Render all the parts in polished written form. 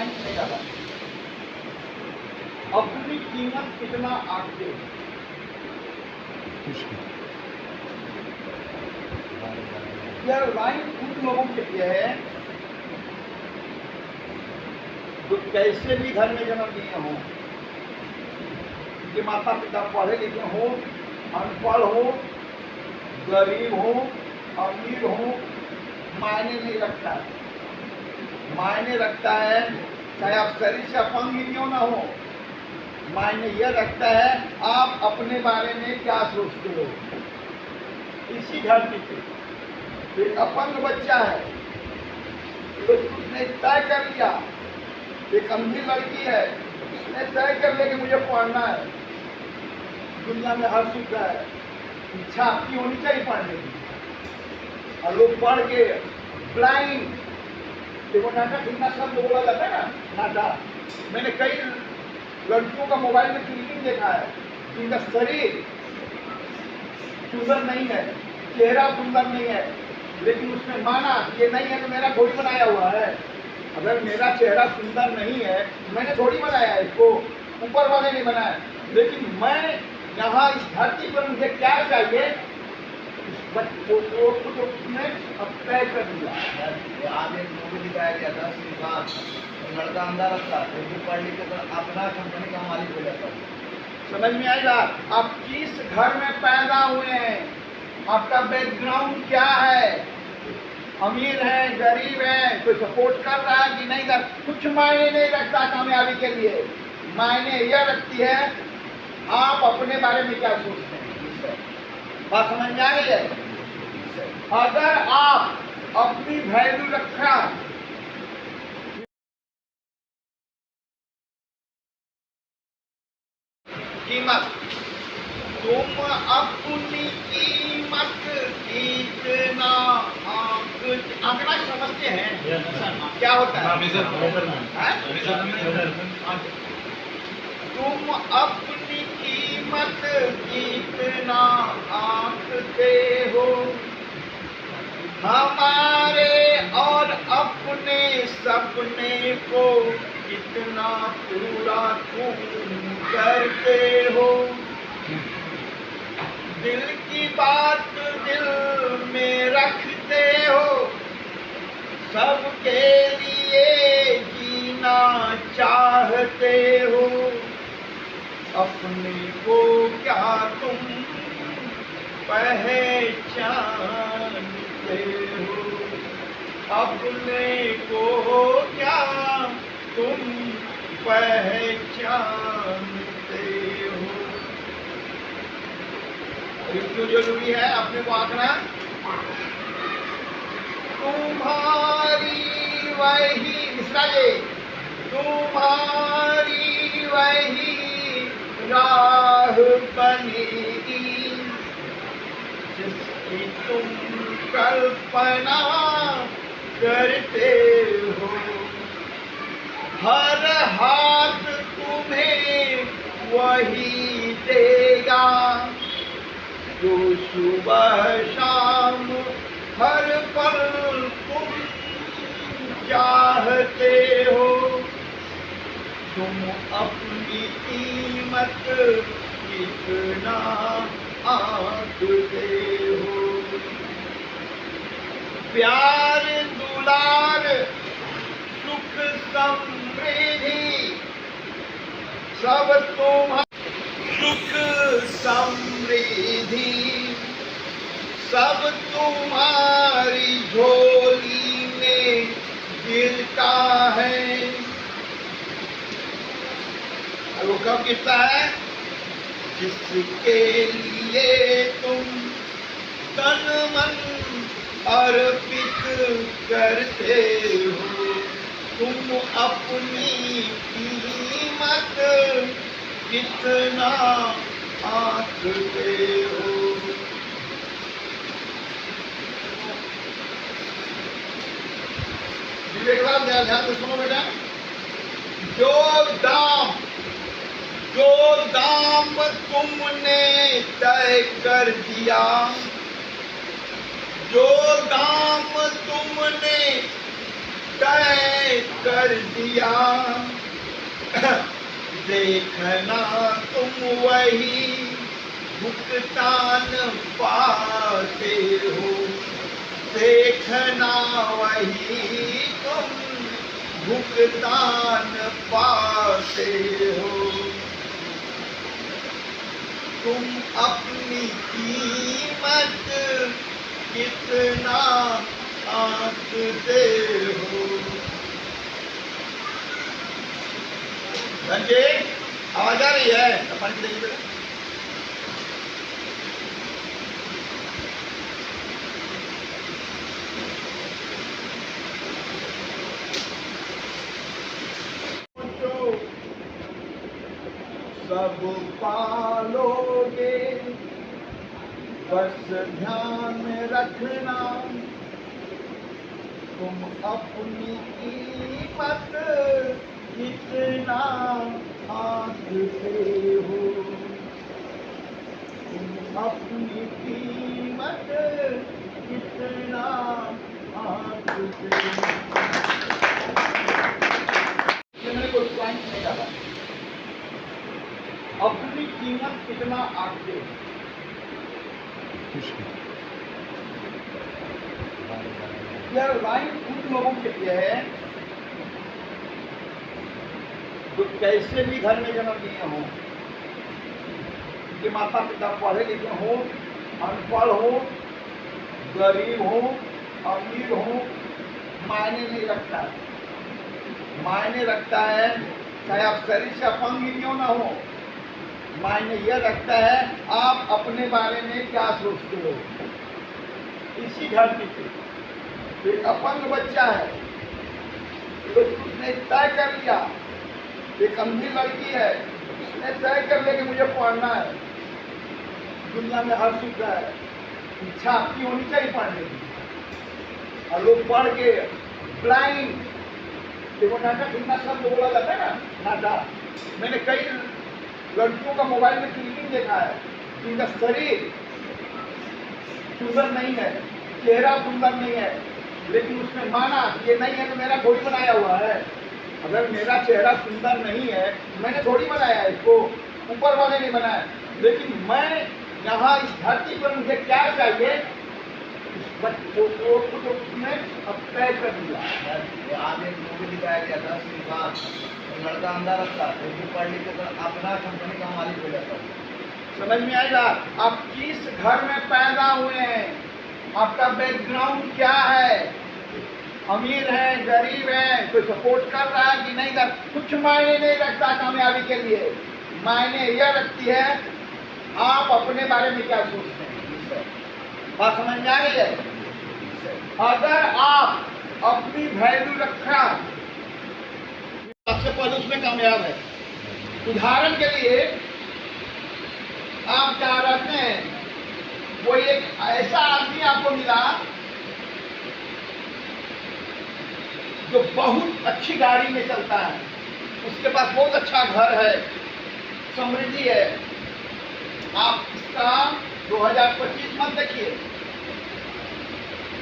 मायने नहीं रहा। अपनी कीमत कितना आंकते हो? यह लाइन उन लोगों के लिए है जो कैसे भी घर में जन्म लिए हों, उनके माता पिता पढ़े लिखे हो, अनपढ़ हो, गरीब हो, अमीर हो, मायने नहीं रखता है। मायने रखता है चाहे आप शरीर से अपंग ही क्यों ना हो, मायने यह रखता है आप अपने बारे में क्या सोचते हो। इसी धरती पे एक अपंग बच्चा है, तो उसने तय कर लिया, एक अंधी लड़की है, उसने तय कर लिया कि मुझे पढ़ना है। दुनिया में हर सुख है, इच्छा आपकी होनी चाहिए पढ़ने की, और लोग पढ़ के ब्लाइंड, देखो नाटा कितना शब्द बोला जाता है ना, नाटा। मैंने कई लड़कियों का मोबाइल में क्लिपिंग देखा है, जिनका शरीर सुंदर नहीं है, चेहरा सुंदर नहीं है, लेकिन उसने माना ये नहीं है तो मेरा थोड़ी बनाया हुआ है। अगर मेरा चेहरा सुंदर नहीं है, मैंने थोड़ी बनाया है इसको, ऊपर वाले ने बनाया, लेकिन मैं यहाँ इस धरती पर मुझे क्या चाहिए, उसने अब तय कर दिया। आज एक मूवी दिखाया गया 10 साल, लड़का अंदर रखता, पढ़ लिख के अपना कंपनी का मालिक हो जाता। समझ में आएगा आप किस घर में पैदा हुए हैं, आपका बैकग्राउंड क्या है, अमीर है, गरीब है, कोई सपोर्ट कर रहा है कि नहीं कर, कुछ मायने नहीं रखता कामयाबी के लिए। मायने यह रखती है आप अपने बारे में क्या सोचते हैं। बात समझ में आ गई है? अगर आप अपनी वैल्यू रखा, कीमत, तुम अपनी कीमत कितना आंकड़ा समझते हैं क्या होता है? तुम अपनी कीमत कितना आंकते हो, हमारे और अपने सपने को कितना पूरा तुम करते हो। दिल की बात दिल में रखते हो, सबके लिए जीना चाहते हो, अपने को क्या तुम पहचानते हो, अपने को क्या तुम पहचानते हो। क्यों जरूरी है अपने को आंकना? तुम्हारी वही मिश्रा जी, तुम्हारी वही राह बनेगी जिसकी तुम कल्पना करते हो। हर हाथ तुम्हें वही देगा जो सुबह शाम हर पल तुम चाहते हो। तुम अपनी कीमत कितना आंकते हो। प्यार दुलार सुख समृद्धि सब तुम्हारा, सुख समृद्धि सब तुम्हारी झोली में गिरता है। वो कब गिरता है? जिसके लिए तुम तन मन अर्पित करते हो। तुम अपनी कीमत कितना आंकते हो। विवेकवाद ध्यान से सुनो बेटा। जो दाम तुमने तय कर दिया, जो दाम तुमने तय कर दिया, देखना तुम वही भुगतान पाते हो, देखना वही तुम भुगतान पाते हो। तुम अपनी कीमत कितना आंकते हो। संजय, आवाज आ रही है? पानी देंगे बेटा। सब पालोगे, बस ध्यान रखना तुम अपनी कीमत कितना आंकते हो। तुम अपनी कीमत कितना आंकते हो। मैंने कोई पॉइंट नहीं डाला। अपनी कीमत कितना आंकते हो। यह लाइन उन लोगों के लिए है जो कैसे भी घर में जन्म लिए हों, कि माता पिता पढ़े लिखे हों, अनपढ़ हो, गरीब हो, अमीर हो, मायने नहीं रखता है। मायने रखता है चाहे आप शरीर से अपंग ही क्यों ना हो, मायने यह रखता है आप अपने बारे में क्या सोचते हो। इसी धरती पे एक अपंग बच्चा है, तो उसने तय कर लिया, एक अंधी लड़की है, उसने तय कर लिया कि मुझे पढ़ना है। दुनिया में हर सुख है, इच्छा आपकी होनी चाहिए पढ़ने की, और लोग पढ़ के ब्लाइंड, देखो नाटक कितना शब्द बोला जाता है ना, नाटक। मैंने कई लड़कियों का मोबाइल में क्लिपिंग देखा है, जिनका शरीर सुंदर नहीं है, चेहरा सुंदर नहीं है, लेकिन उसने माना ये नहीं है तो मेरा थोड़ी बनाया हुआ है। अगर मेरा चेहरा सुंदर नहीं है, मैंने थोड़ी बनाया है इसको, ऊपर वाले नहीं बनाया, लेकिन मैं यहाँ इस धरती पर मुझे क्या चाहिए, उसने अब तय कर दिया। आज एक मूवी दिखाया गया था, श्रीमान, लड़का अंदर रखता, फिर पढ़ लिख कर अपना कंपनी का मालिक हो जाता। समझ में आएगा आप किस घर में पैदा हुए हैं, आपका बैकग्राउंड क्या है, अमीर है, गरीब है, कोई सपोर्ट कर रहा है कि नहीं कर, कुछ मायने नहीं रखता कामयाबी के लिए। मायने यह रखती है आप अपने बारे में क्या सोचते हैं। बात समझ में आ गई है? अगर आप अपनी वैल्यू रखा, सबसे पहले उसमें कामयाब है। उदाहरण के लिए आप क्या रहते हैं, कोई एक ऐसा आदमी आपको मिला जो बहुत अच्छी गाड़ी में चलता है, उसके पास बहुत अच्छा घर है, समृद्धि है। आप इसका 2025 मत देखिए।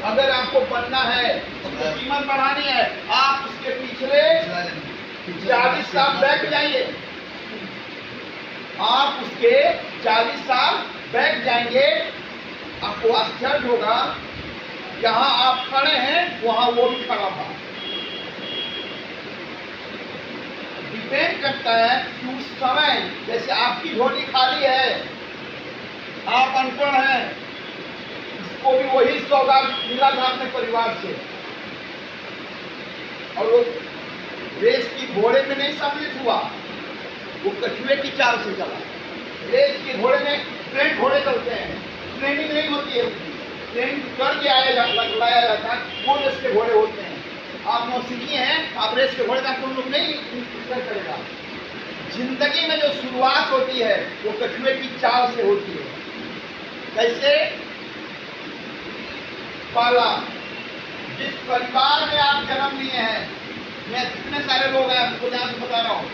अगर आपको बनना है, उसकी कीमत बढ़ानी है, आप उसके पिछले 40 साल बैक जाइए। आप उसके 40 साल बैक जाएंगे, आपको आश्चर्य होगा, जहां आप खड़े हैं वहां वो भी खड़ा था। डिपेंड करता है कि उस समय, जैसे आपकी झोली खाली है, आप अनपढ़ हैं, उसको भी वही सौगात मिला था अपने परिवार से, और वो रेस की घोड़े में नहीं सम्मिलित हुआ, वो कछुए की चाल से चला। रेस के घोड़े में ट्रेन घोड़े चलते हैं, ट्रेनिंग नहीं होती है, ट्रेनिंग करके लाया जाता है, वो रेस के घोड़े होते हैं। आप नौसिखी हैं, आप रेस के घोड़े का कोई लोग नहीं करेगा। जिंदगी में जो शुरुआत होती है वो कछुए की चाल से होती है। कैसे? पहला, जिस परिवार में आप जन्म लिए हैं, मैं कितने सारे लोग हैं आपको ध्यान से बता रहा हूँ,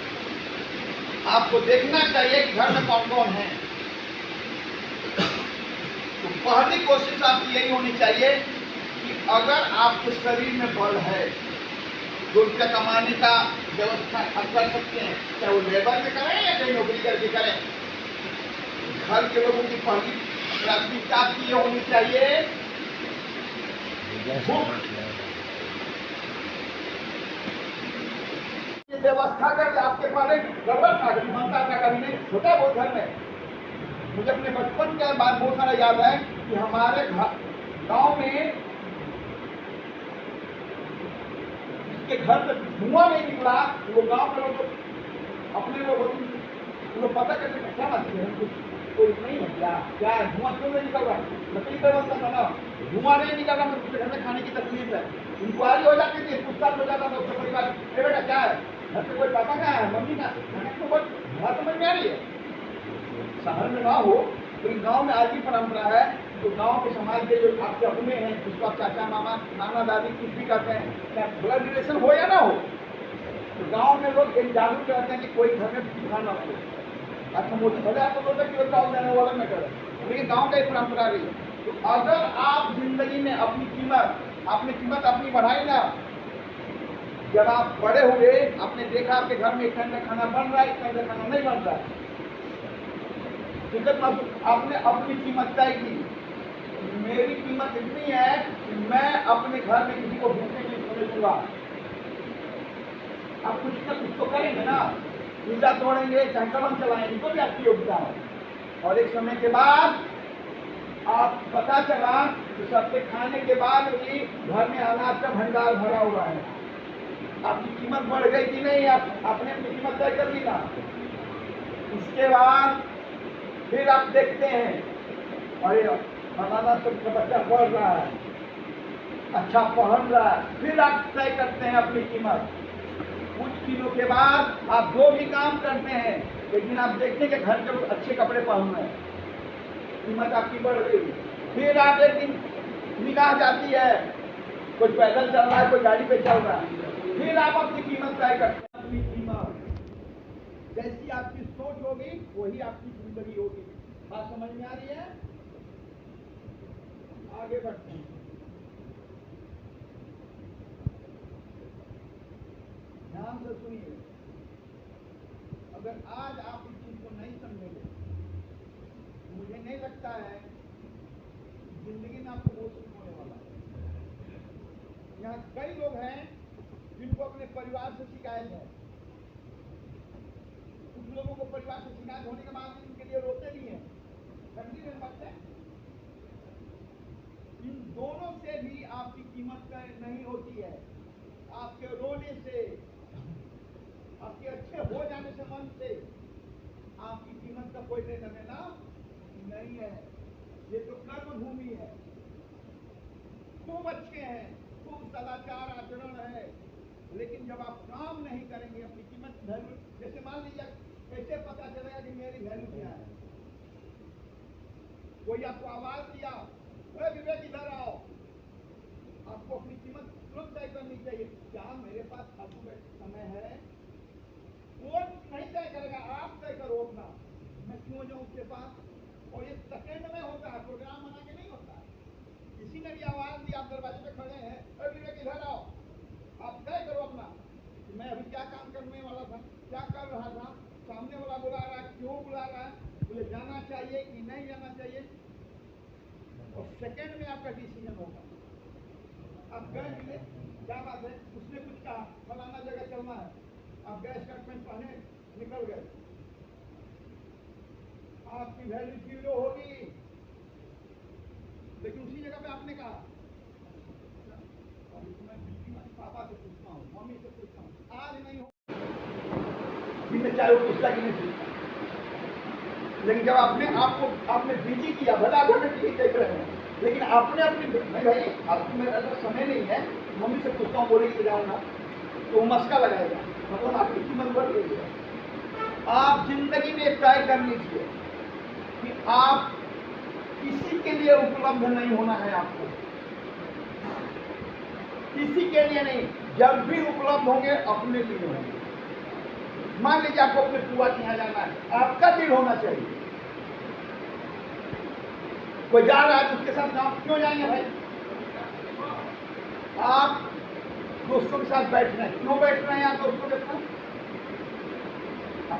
आपको देखना चाहिए कि घर में कौन कौन है। तो पहली कोशिश आपकी यही होनी चाहिए कि अगर आपके शरीर में बल है, जो रुपया कमाने का व्यवस्था आप कर सकते हैं, चाहे वो लेबर में करें या कहीं नौकरी करके करें। घर के लोगों की पहली प्राथमिकता ये होनी चाहिए व्यवस्था कर आपके पास गड़बड़ था, कभी बनता था कभी नहीं होता वो घर में। मुझे अपने बचपन का बात बहुत सारा याद है कि हमारे गांव में के घर से धुआं नहीं निकला, वो गांव के लोग अपने लोग पता करके क्या बात है, कोई नहीं है क्या धुआं क्यों नहीं निकल रहा, लकड़ी पे बनता था ना, धुआं नहीं निकल रहा, मुझे घर में खाने की तकलीफ है। इंक्वायरी हो जाती थी, पूछताछ हो जाता था उसके परिवार, बेटा क्या है, घर पे कोई पापा का है, मम्मी का, तो बात समझ में आ रही है। शहर में ना हो लेकिन गांव में आज भी परंपरा है, तो गांव के समाज के जो आपके अपने हैं, जिसको आप चाचा मामा नाना दादी कुछ भी कहते हैं, चाहे ब्लड रिलेशन हो या ना हो, तो गांव में लोग एक जागरूक रहते हैं कि कोई घर में भूखा ना हो। अच्छा मोदी भले आपको बोलते कि लोग गाँव जाने वाला में करें, लेकिन गाँव का एक परंपरा रही है। तो अगर आप जिंदगी में अपनी कीमत अपनी बढ़ाई ना, जब आप बड़े हुए आपने देखा आपके घर में एक टाइम का खाना बन रहा है, एक टाइम का खाना नहीं बन रहा है, आपने अपनी कीमत तय की, मेरी कीमत इतनी है कि मैं अपने घर में किसी को भूखे नहीं सोने दूंगा। आप कुछ ना कुछ तो करेंगे ना, पूजा तोड़ेंगे, चाहे कलम चलाएंगे, तो भी आपकी योग्यता है। और एक समय के बाद आप पता चला कि सबके खाने के बाद भी घर में अनाज का भंडार भरा हुआ है, आपकी कीमत बढ़ गई कि नहीं, आपने अपनी कीमत तय कर ली ना। इसके बाद फिर आप देखते हैं अरे फलाना सबका बच्चा पढ़ रहा है, अच्छा पढ़ रहा है, फिर आप तय करते हैं अपनी कीमत। कुछ दिनों के बाद आप जो भी काम करते हैं, लेकिन आप देखते हैं कि घर के लोग अच्छे कपड़े पहन रहे हैं, कीमत आपकी बढ़ गई। फिर आप एक दिन निगाह जाती है, कोई पैदल चल रहा है, कोई गाड़ी पे चल रहा है, फिर आप अपनी कीमत तय करते हैं। अपनी कीमत जैसी आपकी सोच होगी वही आपकी जिंदगी होगी। बात समझ में आ रही है? आगे बढ़ते हैं। ध्यान से सुनिए, अगर आज आप इस चीज को नहीं समझेंगे, मुझे नहीं लगता है जिंदगी में आपको बहुत सुख होने वाला है। यहाँ कई लोग हैं जिनको अपने परिवार से शिकायत है, कुछ लोगों को परिवार से शिकायत होने के बाद उनके लिए रोते भी हैं, फैमिली मेंबर है। इन दोनों से भी आपकी कीमत तय नहीं होती है। आपके रोने से, आपके अच्छे हो जाने से, मन से आपकी कीमत का कोई लेना देना नहीं है। ये तो कर्म भूमि है, खूब अच्छे हैं, खूब सदाचार आचरण है, लेकिन जब आप काम नहीं करेंगे अपनी कीमत वैल्यू, जैसे मान लीजिए कैसे पता चलेगा कि मेरी वैल्यू क्या है? कोई आपको आवाज दिया, विवेक इधर आओ, आपको अपनी कीमत तुरंत तय करनी चाहिए। क्या मेरे पास फालतू समय है? वो नहीं तय करेगा, आप तय करो अपना, मैं क्यों जाऊं उसके पास। और ये सेकंड में होता है, प्रोग्राम बना के नहीं होता है। किसी ने भी आवाज दी, आप दरवाजे पे खड़े हैं, विवेक इधर आओ, आप तय करो अपना कि मैं अभी क्या काम करने वाला था, क्या कर रहा था, सामने वाला बुला रहा है, क्यों बुला रहा है, मुझे जाना चाहिए कि नहीं जाना चाहिए। और सेकंड में आपका डिसीजन होगा। आप गए मिले, क्या बात है, उसने कुछ कहा फलाना जगह चलना है, आप गए शर्ट पैंट पहने निकल गए, आपकी वैल्यू जीरो होगी। लेकिन उसी जगह पे आपने कहा अभी तो मैं पापा से पूछता हूँ, मम्मी से पूछता हूँ, आज नहीं हो चाहे वो पूछता कि नहीं पूछता। लेकिन जब आपने बिजी किया, भले आप टीवी देख रहे हैं, लेकिन आपने अपनी नहीं भाई आपको मेरा समय नहीं है, मम्मी से पूछता हूँ बोलेगी जाऊँगा, तो मस्का लगाएगा, मतलब आपकी कीमत बढ़ गई है। आप जिंदगी में तय कर लीजिए कि आप किसी के लिए उपलब्ध नहीं होना है, आपको किसी के लिए नहीं, जब भी उपलब्ध होंगे अपने लिए होंगे। मान लीजिए आपको अपने बुआ के यहाँ जाना है, आपका दिल होना चाहिए। कोई जा रहा है तो उसके साथ आप क्यों जाएंगे भाई? आप दोस्तों के साथ बैठ रहे हैं, क्यों बैठ रहे हैं आप दोस्तों के साथ?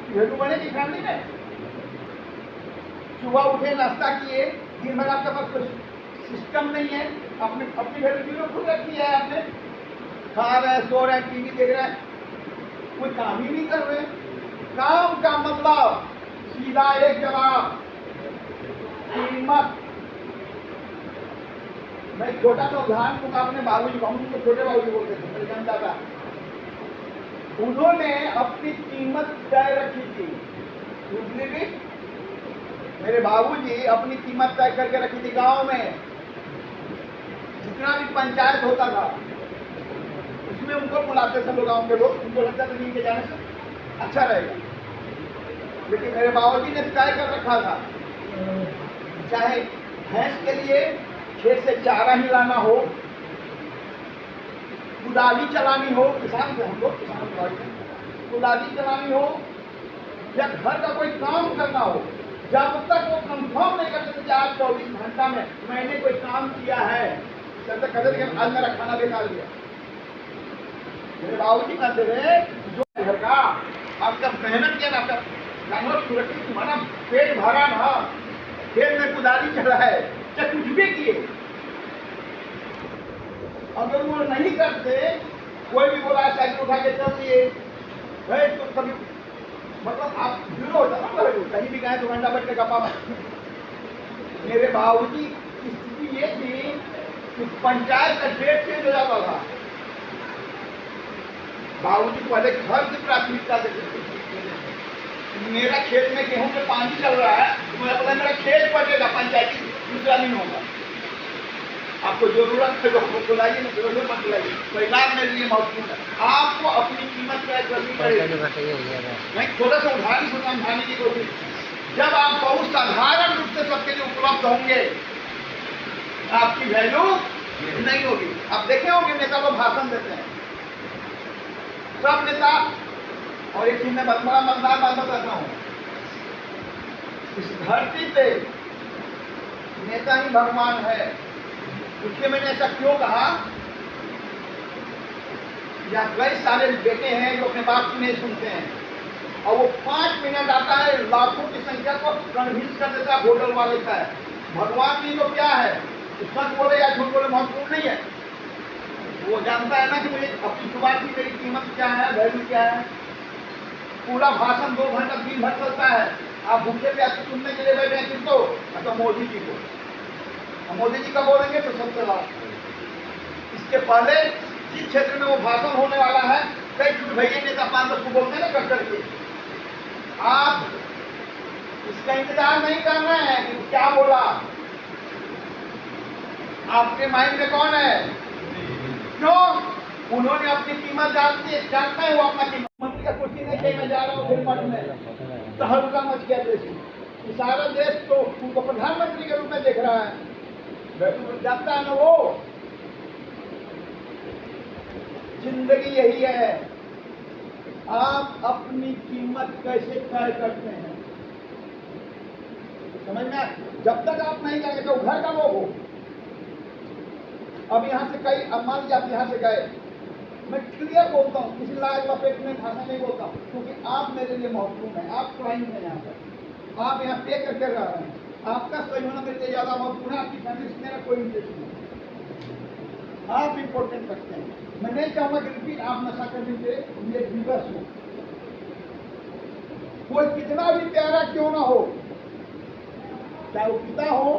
वैल्यू बनेगी फैमिली में। सुबह उठे, नाश्ता किए, दिन भर आपके पास कुछ सिस्टम नहीं है, अपनी अपनी वैल्यू खुद रखी है, आपने खा रहे हैं, सो रहे हैं, टीवी देख रहे हैं, कोई काम ही नहीं कर रहे। काम का मतलब सीधा एक जवाब, कीमत। मैं छोटा सा उदाहरण दूंगा अपने बाबूजी को, हम उनको छोटे बाबूजी बोलते थे, मेरे जन दादा। उन्होंने अपनी कीमत तय रखी थी, दूसरी भी मेरे बाबूजी अपनी कीमत तय करके रखी थी। गांव में जितना भी पंचायत होता था उसमें उनको बुलाते थे लोग, गांव के लोग, उनको लगता था इनके जाने से अच्छा रहेगा। लेकिन मेरे बाबूजी ने तय कर रखा था, चाहे भैंस के लिए खेत से चारा ही लाना हो, कुदाली चलानी हो, किसान थे हम लोग, किसान भाई, कुदाली चलानी हो या घर का कोई काम करना हो, जब तक वो कंफर्म नहीं करते थे कि आज 24 घंटा में मैंने कोई काम किया है, तब तक कहते थे कि आज मेरा खाना बेकार गया। मेरे बाबूजी कहते थे जो घर का आपका मेहनत किया ना, आपका जानवर सुरक्षित, तुम्हारा पेट भरा ना, खेत में कुदाली चला है, चाहे कुछ भी किए, अगर वो नहीं करते, कोई भी बोला साइकिल उठा के चल दिए, तो कभी मतलब आप जीरो होता ना, कहीं भी गए तो घंटा बैठ के गप्पा मार। मेरे बाबूजी की स्थिति ये थी कि पंचायत का डेट चेंज हो जाता था। बाबूजी पहले घर की प्राथमिकता देते थे। मेरा खेत में गेहूं में पानी चल रहा है, तो मुझे पता मेरा खेत पटेगा, पंचायती दूसरा नहीं होगा। आपको जरूरत है तो बुलाइए, ना जरूरत मत बुलाइए, परिवार मेरे लिए महत्वपूर्ण है। आपको अपनी कीमत तय करनी पड़ेगी। मैं थोड़ा सा उदाहरण से समझाने की कोशिश, जब आप बहुत साधारण रूप से सबके लिए उपलब्ध होंगे, आपकी वैल्यू नहीं होगी। आप देखे होंगे नेता लोग भाषण देते हैं, सब नेता, और एक चीज में बड़ा मजेदार बात बताता हूँ, इस धरती पे नेता ही भगवान है। इसलिए मैंने ऐसा क्यों कहा, या कई सारे बेटे हैं जो अपने बाप की नहीं सुनते हैं, और वो 5 मिनट आता है, लाखों की संख्या को कन्विंस कर देता है वोटर वाले का है। भगवान नहीं तो क्या है, सच बोले या झूठ बोले महत्वपूर्ण नहीं है। वो जानता है ना कि मुझे अपनी जुबान की मेरी कीमत क्या है, वैल्यू क्या है। पूरा भाषण 2 घंटा 3 घंटा चलता है, आप भूखे प्यासे सुनने के लिए बैठे हैं किसको, तो मोदी जी को। मोदी जी का बोलेंगे तो सबसे लास्ट। इसके पहले जिस क्षेत्र में वो भाषण होने वाला है, कई झूठ भैया नेता 5-10 को बोलते हैं ना कट करके, आप इसका इंतजार नहीं करना है कि क्या बोला। आपके माइंड में कौन है, क्यों उन्होंने अपनी कीमत जानते हैं, वो अपना कीमत, मंत्री का कुर्सी नहीं चाहिए, मैं जा रहा हूँ फिर मठ में, तो हल्का मच गया देश, सारा देश तो उनको प्रधानमंत्री के रूप में देख रहा है, जानता है ना वो। जिंदगी यही है, आप अपनी कीमत कैसे तय करते हैं, समझ में। जब तक आप नहीं जाएंगे तो घर का लोग हो, अब यहाँ से कई, अब मान लीजिए आप यहाँ से गए, मैं क्लियर बोलता हूँ, किसी लाल लपेट में भाषा नहीं बोलता हूँ, क्योंकि आप मेरे लिए महत्वपूर्ण है, आप क्लाइंट हैं यहाँ पर, आप यहाँ पे करके रह रहे हैं, आपका सही होना मेरे लिए ज्यादा महत्वपूर्ण है, आपकी फैमिली से मेरा कोई इंटरेस्ट नहीं, आप इम्पोर्टेंट रखते हैं। मैं नहीं चाहूँगा कि रिपीट आप नशा करने से ये विवश हो, कोई कितना भी प्यारा क्यों ना हो, चाहे वो पिता हो,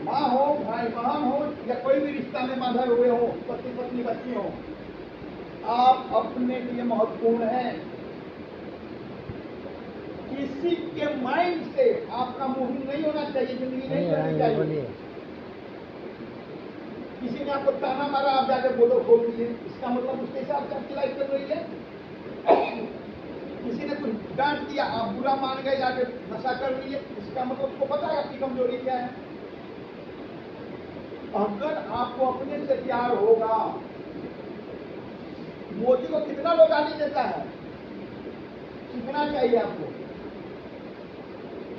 माँ हो, भाई बहन हो, या कोई भी रिश्ता में बांधे हुए हो, पति पत्नी बच्ची हो, आप अपने लिए महत्वपूर्ण हैं। किसी के माइंड से आपका मूविंग नहीं होना चाहिए, जिंदगी नहीं होनी चाहिए। किसी ने आपको ताना मारा, आप जाके बोलो खोल दिए, इसका मतलब उसके हिसाब से आपकी लाइफ चल रही है। किसी ने कुछ डांट दिया, आप बुरा मान गए, जाके नशा कर लिए, इसका मतलब उसको पता है आपकी कमजोरी क्या है। अगर आपको अपने से प्यार होगा, मोदी को कितना लोग गाली देता है, सीखना चाहिए आपको।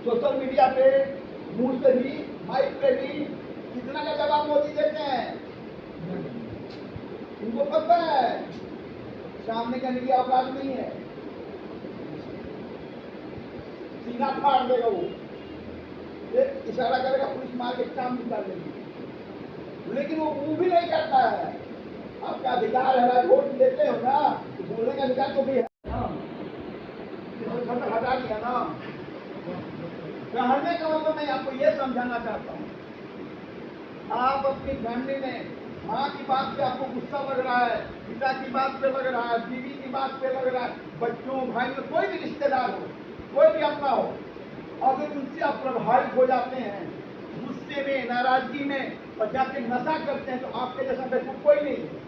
सोशल मीडिया पे, मुंह से भी, माइक पे भी कितना का जवाब मोदी देते हैं, उनको पता है सामने का मीडिया औकात नहीं है। सीना फाड़ देगा वो, एक इशारा करेगा पुलिस मार के चाम निकाल लेगी, लेकिन वो मुंह भी नहीं करता है। आपका अधिकार है, वोट देते हो ना, तो बोलने का अधिकार तो भी है ना। हटा दिया ना, कहने का मतलब मैं आपको ये समझाना चाहता हूँ, आप अपनी फैमिली में माँ की बात पे आपको गुस्सा लग रहा है, पिता की बात पे लग रहा है, बीवी की बात पे लग रहा है, बच्चों भाई में कोई भी रिश्तेदार हो, कोई भी अपना हो, अगर उनसे आप प्रभावित हो जाते हैं, गुस्से में, नाराजगी में, और जाके नशा करते हैं, तो आपके जैसा बेवकूफ कोई नहीं है।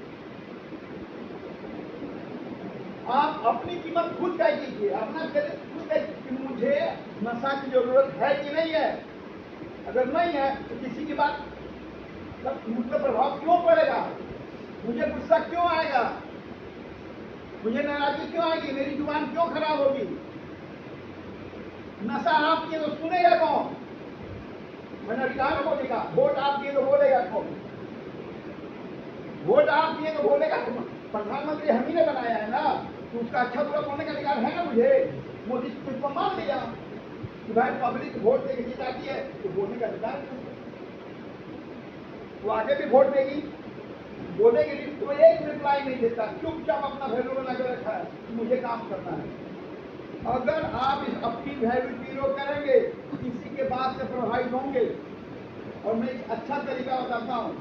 आप अपनी कीमत खुद तय कीजिए, अपना खुद तय कि मुझे नशा की जरूरत है कि नहीं है। अगर नहीं है तो किसी की बात मुझ पर प्रभाव क्यों पड़ेगा, मुझे गुस्सा क्यों आएगा, मुझे नाराजगी क्यों आएगी, मेरी जुबान क्यों खराब होगी। नशा आप किए तो सुनेगा कौन, मैंने अधिकार बोलेगा, वोट आप दिए तो बोलेगा कौन, वोट आप दिए तो बोलेगा। प्रधानमंत्री हम ही ने बनाया है ना, तो उसका अच्छा बुरा बोलने का अधिकार है ना मुझे। मोदी को मान लिया कि भाई पब्लिक वोट देके जिताती है, तो बोलने का अधिकार है। वो आगे भी वोट देगी, बोलेगी नहीं, तो एक रिप्लाई नहीं देता, चुपचाप अपना वैल्यू बना के रखा है कि मुझे काम करना है। अगर आप इस अपनी वैल्यू जीरो करेंगे, किसी के बात से प्रभावित होंगे, और मैं एक अच्छा तरीका बताता हूँ,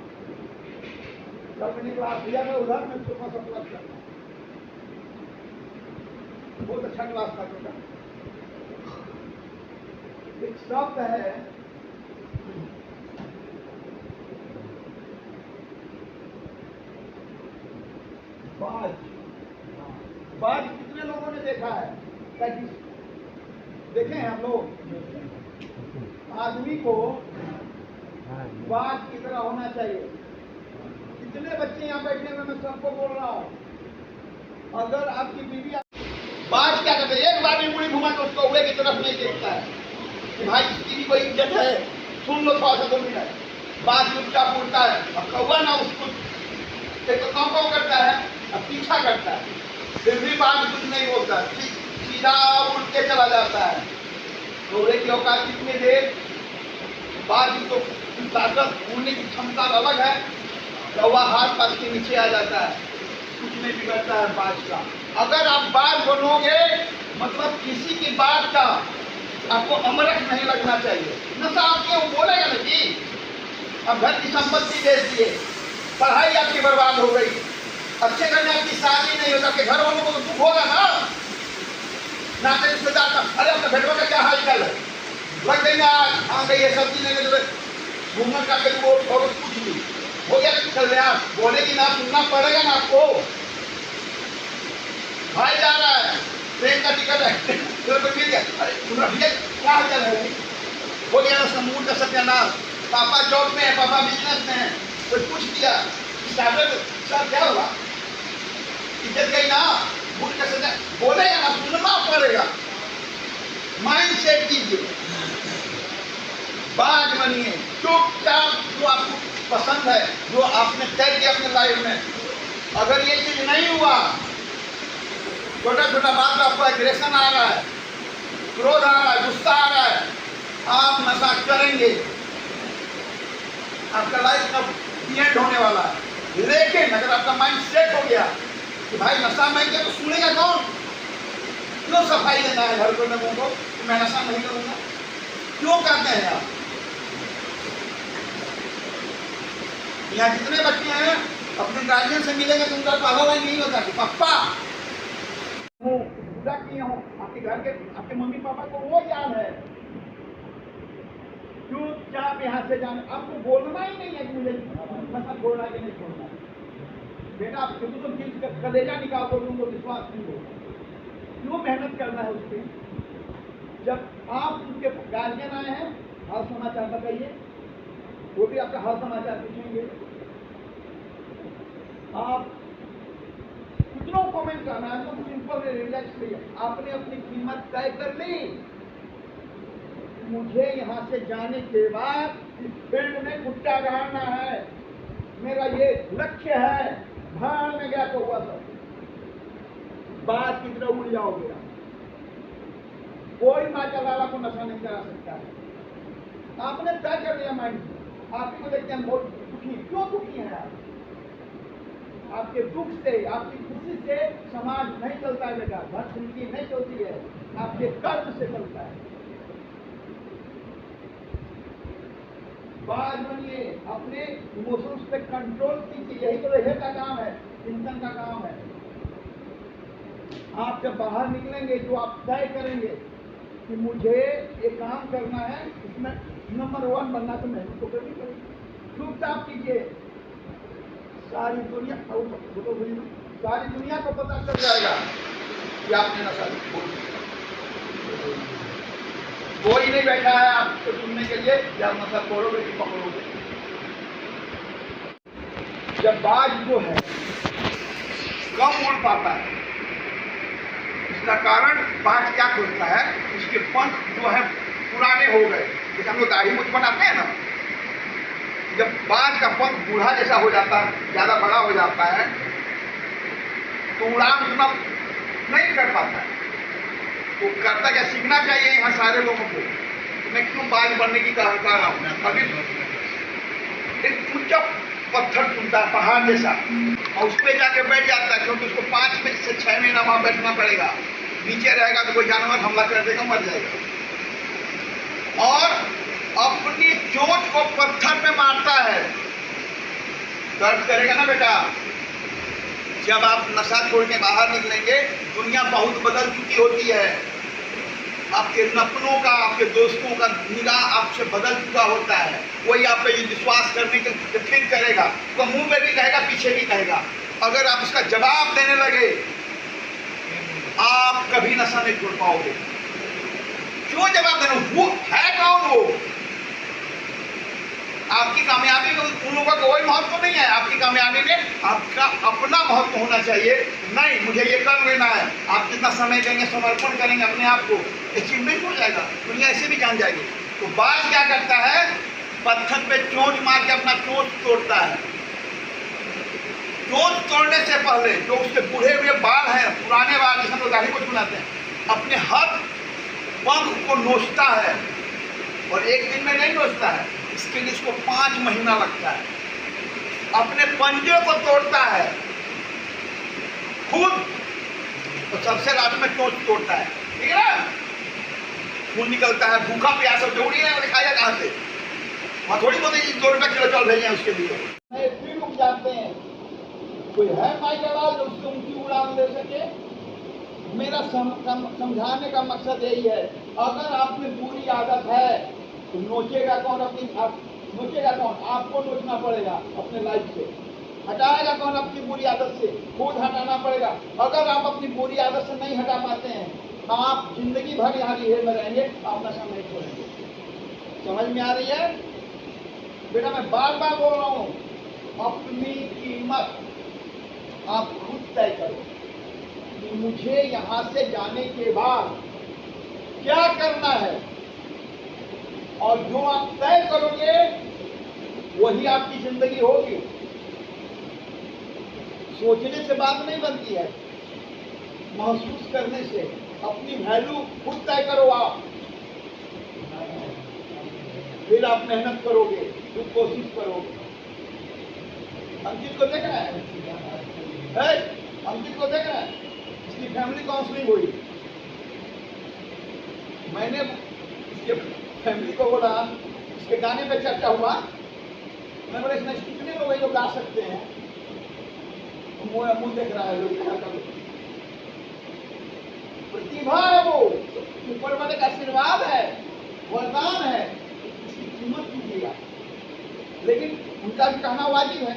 जब मैंने क्लास दिया मैं उधर में छोटा सा क्लास करता, बहुत अच्छा क्लास था छोटा। एक शब्द है, बाज। बाज कितने लोगों ने देखा है, देखे हैं हम लोग। आदमी को बाज की तरह होना चाहिए। कितने बच्चे यहाँ बैठे हुए, मैं सबको बोल रहा हूँ, अगर आपकी बीवी बाज क्या करते हैं, एक बार भी मुड़ी घुमा तो उसको हुए की तरफ नहीं देखता है कि भाई इसकी भी कोई इज्जत है, सुन लो थोड़ा सा 2 मिनट। बाज चुपचाप उड़ता है, और कौवा ना उसको तो कौन करता है, अब पीछा करता है, फिर भी बाज कुछ नहीं बोलता, सीधा उड़ के चला जाता है। कौवे की औकात कितनी देर, बाज तो ताकत उड़ने की क्षमता अलग है, कौवा हाथ पास के नीचे आ जाता है, कुछ नहीं बिगड़ता है बाज का। अगर आप बाज बनोगे, मतलब किसी की बात का आपको अमरख नहीं लगना चाहिए। नशा आपके वो बोलेगा ना जी, अब घर की संपत्ति बेच दिए, पढ़ाई आपकी बर्बाद हो गई, अच्छे घर में आपकी शादी नहीं होता, आपके घर वालों को तो दुख होगा ना, नाते रिश्तेदार का, अरे अपने बेटों का क्या हाल चाल है, लग देंगे आज आ गई है सब्जी लेने, जो घूमने का कहीं वो और कुछ नहीं हो गया, चल रहे आप बोलेगी ना, सुनना पड़ेगा ना आपको। भाई जा रहा है, ट्रेन का टिकट है, तो मिल गया, अरे सुना भैया क्या हाल चाल है, हो गया ना समूह का सत्यानाश, पापा जॉब में है, पापा बिजनेस में है, तो पूछ दिया सर क्या हुआ, इज्जत गई ना, भूल का सजा बोलेगा ना, सुनना पड़ेगा। माइंड सेट कीजिए, बाज बनिए, चुपचाप जो आपको पसंद है, जो आपने तय किया अपने लाइफ में, अगर ये चीज नहीं हुआ, छोटा छोटा बात में आपको एग्रेशन आ रहा है, क्रोध आ रहा है, गुस्सा आ रहा है, आप नशा करेंगे, आपका लाइफ का एंड होने वाला है। लेकिन अगर आपका माइंड सेट हो गया कि भाई नशा नहीं किया, तो सुनेगा कौन, क्यों सफाई देना है घर को लोगों को, मैं नशा नहीं करूंगा, क्यों करते हैं आप। यहाँ जितने बच्चे हैं अपने गार्जियन से मिलेंगे तो उनका पहला लाइन नहीं होता कि पापा पूरा किए हो, आपके घर के आपके मम्मी पापा को वो याद है, चुपचाप यहाँ से जाने, आपको बोलना ही नहीं है कि मुझे नशा छोड़ना कि नहीं छोड़ना। बेटा आप क्यों तुम चीज कलेजा निकाल दो, तुमको विश्वास नहीं होगा, क्यों मेहनत करना है उस पर। जब आप उनके गार्जियन आए हैं, हाल समाचार बताइए, वो भी आपका हाल समाचार पूछेंगे, आप कितनों कमेंट करना है, तो सिंपल रिलैक्स रहिए, आपने अपनी कीमत तय कर ली, मुझे यहाँ से जाने के बाद इस फील्ड में खुट्टा गाड़ना है, मेरा ये लक्ष्य है, भाड़ में गया तो हुआ सब, बात की तरह उड़ जाओगे। कोई माता वाला को नशा नहीं करा सकता है। आपने तय कर लिया माइंड, आप ही को देखते हैं बहुत दुखी, क्यों दुखी हैं आप? आपके दुख से, आपकी खुशी से समाज नहीं चलता है बेटा, घर जिंदगी नहीं चलती है, आपके कर्म से चलता है। बात बनिए, अपने इमोशंस पे कंट्रोल कीजिए, यही तो रहे का काम है, चिंतन का काम है। आप जब बाहर निकलेंगे जो आप तय करेंगे कि मुझे ये काम करना है, इसमें नंबर 1 बनना, तो मेहनत तो करनी पड़ेगी। चुपचाप कीजिए, सारी दुनिया सारी दुनिया को पता चल जाएगा कि आपने नशा कोई नहीं बैठा है आपको सुनने के लिए या नशा छोड़ोगे कि पकड़ोगे। जब बाज जो है कम उड़ पाता है, इसका कारण बाज क्या खोजता है, इसके पंख जो है पुराने हो गए। जैसे हम लोग दाढ़ी मुझ बनाते हैं ना, जब बाज का पंख बूढ़ा जैसा हो जाता है, ज्यादा बड़ा हो जाता है, तो उड़ान उतना नहीं कर पाता है। वो करता क्या, सीखना चाहिए यहाँ सारे लोगों को। मैं क्यों बाज बनने की कह रहा हूँ, कभी एक ऊंचा पत्थर चुनता है पहाड़ जैसा, और उस पर जाके बैठ जाता है, क्योंकि उसको 5 से 6 महीना वहां बैठना पड़ेगा। नीचे रहेगा तो कोई जानवर हमला कर देगा, मर जाएगा। और अपनी चोट को पत्थर में मारता है, दर्द करेगा ना बेटा। जब आप नशा छोड़ के बाहर निकलेंगे, दुनिया बहुत बदल चुकी होती है। आपके अपनों का, आपके दोस्तों का निगाह आपसे बदल चुका होता है। वही आप पे विश्वास करने के फिर करेगा, तो मुंह पे भी कहेगा, पीछे भी कहेगा। अगर आप उसका जवाब देने लगे, आप कभी नशा नहीं छोड़ पाओगे। क्यों जवाब देना, वो है कौन? वो आपकी कामयाबी में उन लोगों का कोई महत्व नहीं है। आपकी कामयाबी में आपका अपना महत्व होना चाहिए। नहीं, मुझे ये कर लेना है। आप जितना समय देंगे, समर्पण करेंगे अपने आप को, अचीवमेंट हो जाएगा, दुनिया ऐसे भी जान जाएगी। तो बाज क्या करता है, पत्थर पे चोट मार के अपना चोट तोड़ता है। चोट तोड़ने से पहले जो उसके बूढ़े हुए बाल हैं, पुराने बाल जिसमें तो दाढ़ी को चुनाते हैं, अपने हाथ पंख को नोचता है। और एक दिन में नहीं नोचता है, इसके लिए इसको 5 महीना लगता है। अपने पंजे को तोड़ता है खुद, तो सबसे लास्ट में चोट तोड़ता है, ठीक है ना। खून निकलता है, भूखा प्यासा दौड़ी है, दिखाया कहाँ से? वहाँ थोड़ी बहुत 2 रुपया किलो चावल भेजे उसके लिए। फिर रुक जाते हैं, कोई है माइकल जो उससे ऊंची उड़ान दे सके? मेरा समझाने का मकसद यही है, अगर आप में बुरी आदत है तो नोचेगा कौन? नोचेगा कौन? आपको नोचना पड़ेगा अपने लाइफ से। हटाएगा कौन आपकी बुरी आदत से? खुद हटाना पड़ेगा। अगर आप अपनी बुरी आदत से नहीं हटा पाते हैं, आप जिंदगी भर यहाँ रिहे में रहेंगे, आप नशा नहीं छोड़ेंगे। समझ में आ रही है बेटा? मैं बार बार बोल रहा हूँ, अपनी कीमत आप खुद तय करो कि मुझे यहाँ से जाने के बाद क्या करना है, और जो आप तय करोगे वही आपकी जिंदगी होगी। सोचने से बात नहीं बनती है, महसूस करने से। अपनी वैल्यू खुद तय करो आप, फिर आप मेहनत करोगे, फिर कोशिश करोगे। अंकित को देख रहा है, अंकित को देख रहा है, इसकी फैमिली काउंसलिंग हुई। मैंने इसके फैमिली को बोला, इसके गाने पे चर्चा हुआ, मैं बोला इसमें कितने लोग हैं जो गा सकते हैं? मुंह देख रहा है, लोग प्रतिभा है, वो ऊपर वाले का आशीर्वाद है, वरदान है, इसकी कीमत कीजिएगा। लेकिन उनका भी कहना वाजिब है,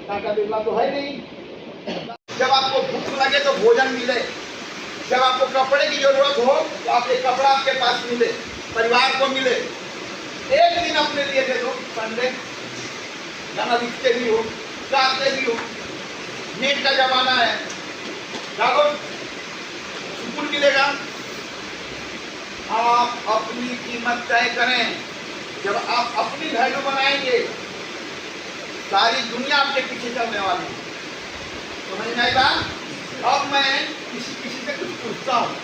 टाटा बिरला तो है नहीं। जब आपको भूख लगे तो भोजन मिले, जब आपको कपड़े की जरूरत हो तो आपके कपड़ा आपके पास मिले, परिवार को मिले। एक दिन अपने लिए दे दो, संडे, गाना लिखते भी हो, गाते भी हो। नेट का जमाना है, डालो, सुकून मिलेगा। आप अपनी कीमत तय करें। जब आप अपनी वैल्यू बनाएंगे, सारी दुनिया आपके पीछे चलने वाली है। समझ में आएगा? अब मैं किसी से कुछ पूछता हूँ,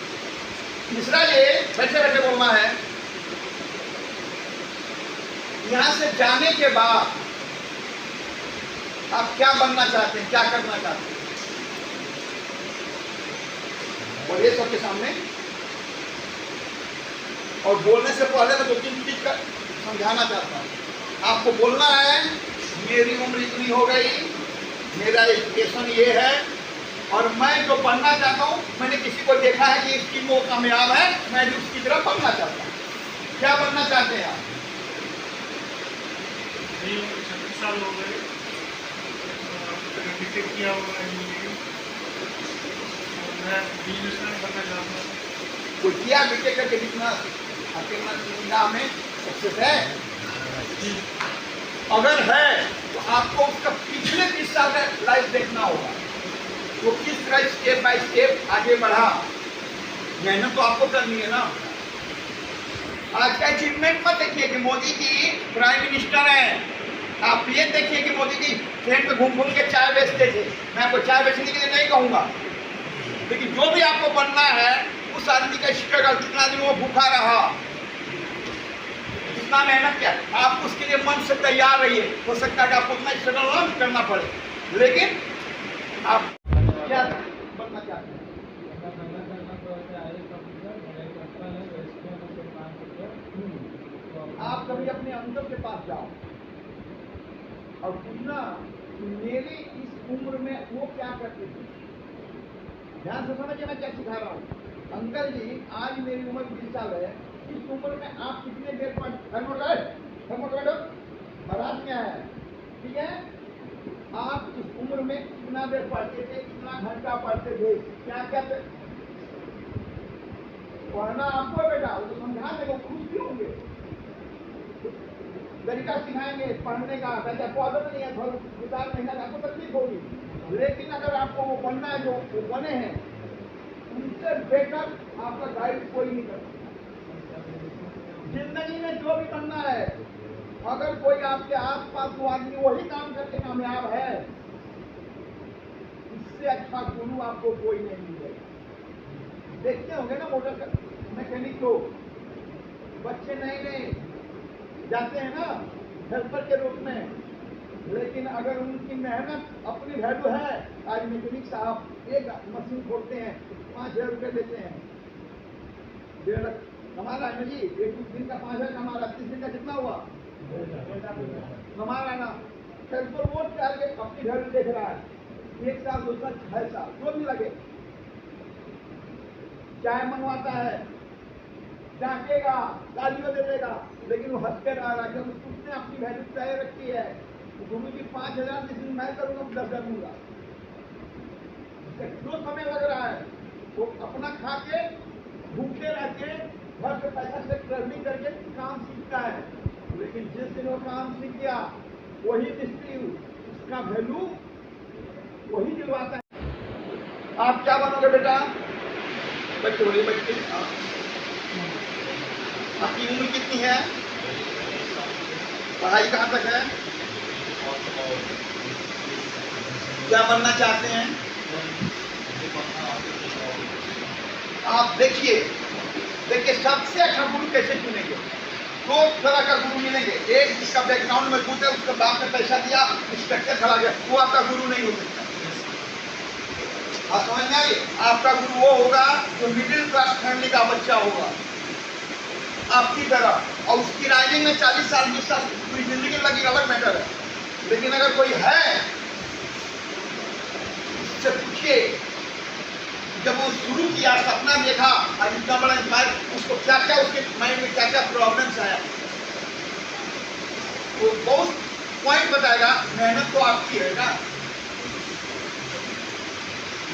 तीसरा ये बैठे बैठे बोलना है, यहां से जाने के बाद आप क्या बनना चाहते हैं, क्या करना चाहते हैं, बोलिए सबके सामने। और बोलने से पहले मैं 2-3 चीज का समझाना चाहता हूं। आपको बोलना है मेरी उम्र इतनी हो गई, मेरा एजुकेशन ये है, और मैं जो बनना चाहता हूँ, मैंने किसी को देखा है कि इसकी वो कामयाब है, मैं भी उसकी तरफ बनना चाहता हूँ। क्या बनना चाहते हैं आप? 36 साल हो गए, बीटेक किया हुआ है, मैं बिजनेसमैन बनना चाहता हूँ। कोई किया बीटेक करके बिजनेस, आपके नाम में सक्सेस है? अगर है तो आपको उसका पिछले 30 साल का लाइफ देखना होगा, वो किस तरह स्टेप बाय स्टेप आगे बढ़ा। मेहनत तो आपको करनी है ना। आज का अचीवमेंट मत देखिए कि मोदी जी प्राइम मिनिस्टर हैं, आप ये देखिए कि मोदी जी ट्रेन पे घूम घूम के चाय बेचते थे। मैं आपको चाय बेचने के लिए नहीं कहूँगा, लेकिन जो भी आपको बनना है उस आदमी का स्ट्रगल, कितना दिन वो भूखा रहा, कितना मेहनत किया, आप उसके लिए मन से तैयार रहिए। हो सकता है कि आपको उतना स्ट्रगल ना करना पड़े, लेकिन आप क्या बनना चाहते हैं? आप कभी अपने अंदर के पास जाओ और पूछना मेरी इस उम्र में वो क्या करते थे। ध्यान से समझिए मैं क्या सिखा रहा हूँ। अंकल जी, आज मेरी उम्र 20 साल है, इस उम्र में आप कितने देर पर थर्मोगार्ड बारात में आया है, ठीक है, आप इस उम्र में कितना देर पढ़ते थे, कितना घंटा पढ़ते थे, क्या क्या पढ़ना आपको बेटा, वो तो समझा देगा, खुश क्यों होंगे, तरीका सिखाएंगे पढ़ने का। वैसे आपको आदत नहीं है, थोड़ा 2-4 महीना आपको तकलीफ होगी, लेकिन अगर आपको वो बनना है जो वो बने हैं, उनसे बेटर आपका गाइड कोई नहीं कर सकता। जिंदगी में जो भी बनना है, अगर कोई आपके आस पास वो आदमी वही काम करके कामयाब है, इससे अच्छा गुरु आपको कोई नहीं मिलेगा। देखते होंगे ना मोटर मैकेनिक को, बच्चे नए जाते हैं ना हेल्पर के रूप में, लेकिन अगर उनकी मेहनत अपनी वैल्यू है, आज मैकेनिक साहब एक मशीन खोलते हैं 5,000 रुपये देते हैं, 1.5 लाख कमा रहा है ना जी, एक दिन का 5,000 कमा रहा है, 30 दिन का कितना हुआ कमा रहा है ना। हेल्पर वो के अपनी वैल्यू देख रहा है, 1 साल 2 साल 6 साल जो भी लगे, चाय मंगवाता है, डांटेगा, गालियों दे देगा, लेकिन वो हंस कर आ रहा है, जब उसने अपनी वैल्यू तय रखी है। गुरु जी 5,000 जिस दिन मैं करूँगा 10,000 दूंगा, जो समय लग रहा है वो अपना खा के भूखे रह के घर से पैसा से ट्रेवलिंग करके काम सीखता है, लेकिन जिस दिन वो काम सीख गया वही मिस्त्री उसका वैल्यू वही दिलवाता है। आप क्या बनोगे बेटा? बच्चे बोलिए, बच्चे आपकी उम्र कितनी है, पढ़ाई कहाँ तक है, क्या बनना चाहते हैं? आप देखिए सबसे अच्छा गुरु कैसे चुनेंगे। 2 तरह का गुरु मिलेंगे, एक जिसका बैकग्राउंड मजबूत है, उसका बाप ने पैसा दिया, स्ट्रक्चर खड़ा गया, वो आपका गुरु नहीं हो सकता। आप समझ में आइए, आपका गुरु वो होगा जो मिडिल क्लास फैमिली का बच्चा होगा आपकी तरह, और उसकी राइजिंग में 40 साल 20 साल पूरी जिंदगी लगी, अलग मैटर है। लेकिन अगर कोई है, उससे पूछिए जब वो शुरू किया, सपना देखा, आज इतना बड़ा इंस्पायर, उसको क्या क्या उसके माइंड में क्या क्या प्रॉब्लम्स आया, वो बहुत पॉइंट बताएगा। मेहनत तो आपकी है ना,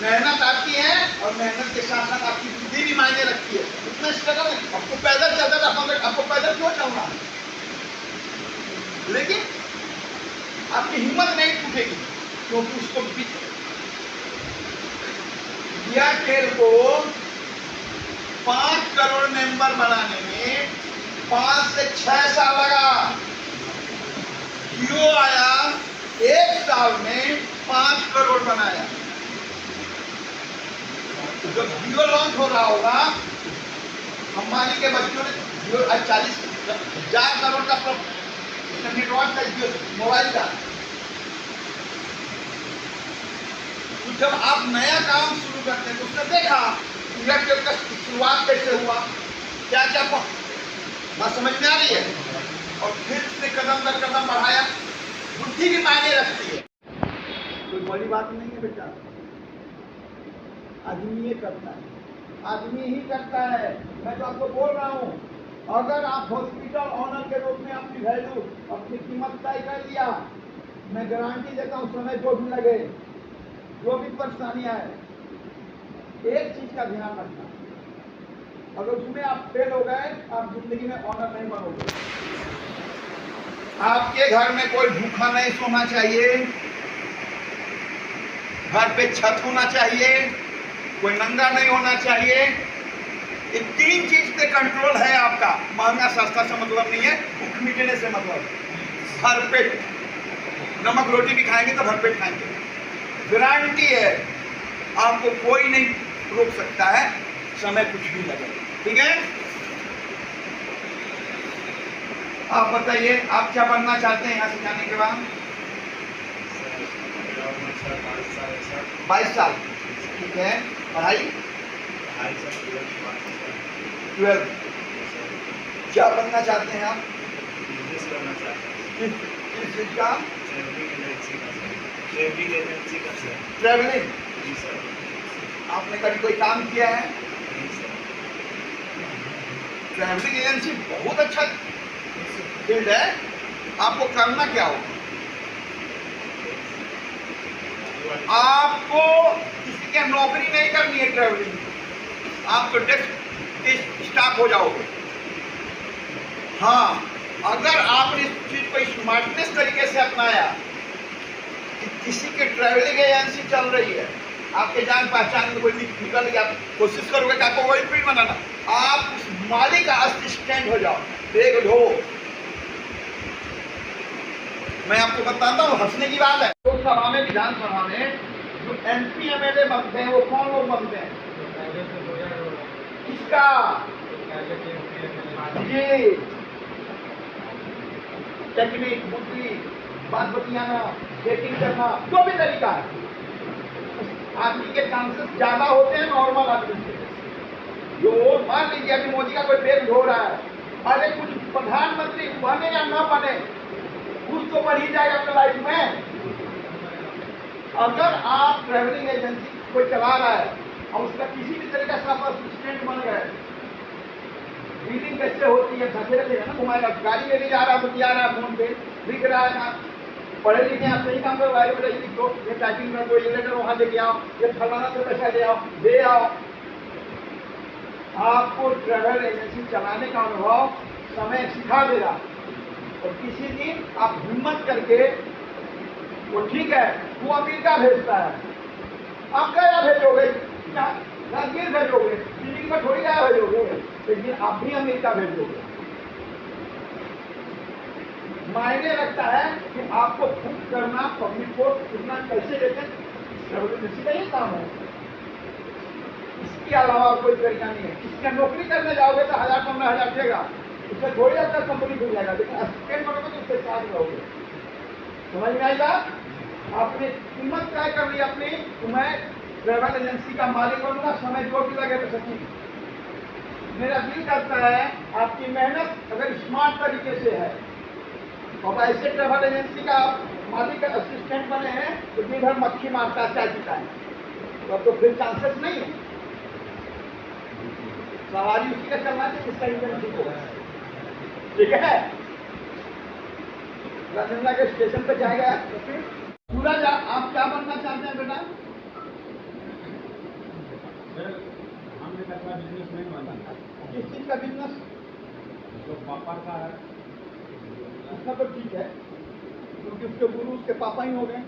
मेहनत आपकी है, और मेहनत के साथ साथ आपकी बुद्धि भी मायने रखती है। इतना स्ट्रगल है, आपको पैदल चलता था, आपको पैदल क्यों चलना है, लेकिन आपकी हिम्मत नहीं टूटेगी, क्योंकि उसको एयरटेल को 5 करोड़ मेंबर बनाने में 5 से 6 साल लगा। जियो आया, 1 साल में 5 करोड़ बनाया। जब जियो लॉन्च हो रहा होगा अंबानी के बच्चों ने जो 40,000 करोड़ का नेटवर्क का जो मोबाइल का, तो जब आप नया काम शुरू करते हैं तो उसने देखा एयरटेल का शुरुआत कैसे हुआ, क्या क्या बात समझ में आ रही है, और फिर उसने कदम दर कदम बढ़ाया। बुद्धि भी मायने रखती है, कोई बड़ी बात नहीं है बेटा। आदमी ये करता है, आदमी ही करता है। मैं तो आपको बोल रहा हूँ, अगर आप हॉस्पिटल ऑनर के रूप में अपनी वैल्यू, अपनी कीमत तय कर लिया, मैं गारंटी देता हूँ समय जो भी लगे, जो भी परेशानियां है, एक चीज का ध्यान रखना, अगर उसमें आप फेल हो गए, आप जिंदगी में ऑनर नहीं बनोगे। आपके घर में कोई भूखा नहीं सोना चाहिए, घर पे छत होना चाहिए, कोई नंगा नहीं होना चाहिए। ये 3 चीज पे कंट्रोल है आपका। महंगा सस्ता से मतलब नहीं है, भूख मिटने से मतलब। भरपेट नमक रोटी भी खाएंगे तो भरपेट खाएंगे, गारंटी है। आपको कोई नहीं रोक सकता है, समय कुछ भी लगे, ठीक है। आप बताइए, आप क्या बनना चाहते हैं यहाँ से जाने के बाद? 22 साल, ठीक है। पढ़ाई 12, क्या बनना चाहते हैं आप? किस चीज का? ट्रैवलिंग। आपने कभी कोई काम किया है? ट्रैवलिंग एजेंसी बहुत अच्छा फील्ड है। आपको करना क्या हो? आपको किसी की नौकरी नहीं करनी है ट्रैवलिंग, आप तो डेस्क स्टाफ हो जाओगे। हाँ, अगर आपने इस चीज को स्मार्टनेस तरीके से अपनाया कि किसी की ट्रैवलिंग एजेंसी चल रही है, आपके जान पहचान में कोई निकल गया, आप कोशिश करोगे कि आपको वही फील्ड बनाना, आप उस मालिक का असिस्टेंट हो जाओ, बैग ढो। मैं आपको बताता हूँ, हंसने की बात है। लोकसभा में, विधानसभा में जो MP MLA बनते हैं वो कौन लोग बनते हैं? किसका? जी, टेक्निक, बुद्धि, बात बतियाना, डेटिंग करना, जो भी तरीका है, आदमी के चांसेस ज्यादा होते हैं नॉर्मल आदमी से। जो मान लीजिए अभी मोदी का कोई बैग ढो रहा है, अरे कुछ प्रधानमंत्री बने या न बने, कुछ तो बन ही जाएगा अपने लाइफ में। अगर आप ट्रैवलिंग एजेंसी कोई चला रहा है और उसका किसी भी तरीके से आप असिस्टेंट बन गए, डीलिंग कैसे होती है, धकेल देगा ना, घुमाएगा, गाड़ी में भी जा रहा है, बतिया रहा है, फोन पे दिख रहा है ना, पढ़े लिखे आप सही काम करो, गाड़ी में लिख दो, ये टाइपिंग कर दो, ये लेटर वहाँ लेके आओ, ये फलाना से पैसा ले आओ। आपको ट्रैवल एजेंसी चलाने का अनुभव समय सिखा देगा, और किसी दिन आप हिम्मत करके, वो ठीक है वो अमेरिका भेजता है, आप क्या भेजोगे? राजगीर भेजोगे, दिल्ली में थोड़ी गया भेजोगे, लेकिन आप भी अमेरिका भेजोगे। मायने रखता है कि आपको खुद करना, पब्लिक को कितना कैसे देते हैं, ट्रैवल एजेंसी का ये काम है। इसके अलावा कोई तरीका नहीं है। किसी नौकरी करने जाओगे तो 1000-15,000 देगा, उससे थोड़ी आपका कंपनी खुल जाएगा, लेकिन असिस्टेंट बनोगे तो उसके साथ रहोगे। समझ में आई बात? आपने कीमत तय कर ली अपनी, तो मैं ट्रैवल एजेंसी का मालिक बनूंगा, समय जो भी लगे तो सच्ची। मेरा दिल करता है आपकी मेहनत अगर स्मार्ट तरीके से है और ऐसे ट्रैवल एजेंसी का मालिक का असिस्टेंट बने हैं तो दिन भर मक्खी मारता है, चाय पीता है, तो अब तो फिर चांसेस नहीं है। सवारी उसी का चलना चाहिए जिसका इंटर्नशिप हो, ठीक है। राजेंद्र के स्टेशन पे जाएगा तो फिर सूरज, आप क्या बनना चाहते हैं बेटा? बिजनेस नहीं बना। किस चीज का बिजनेस? जो पापा का है उसका तो ठीक है, क्योंकि उसके गुरु उसके पापा ही हो गए।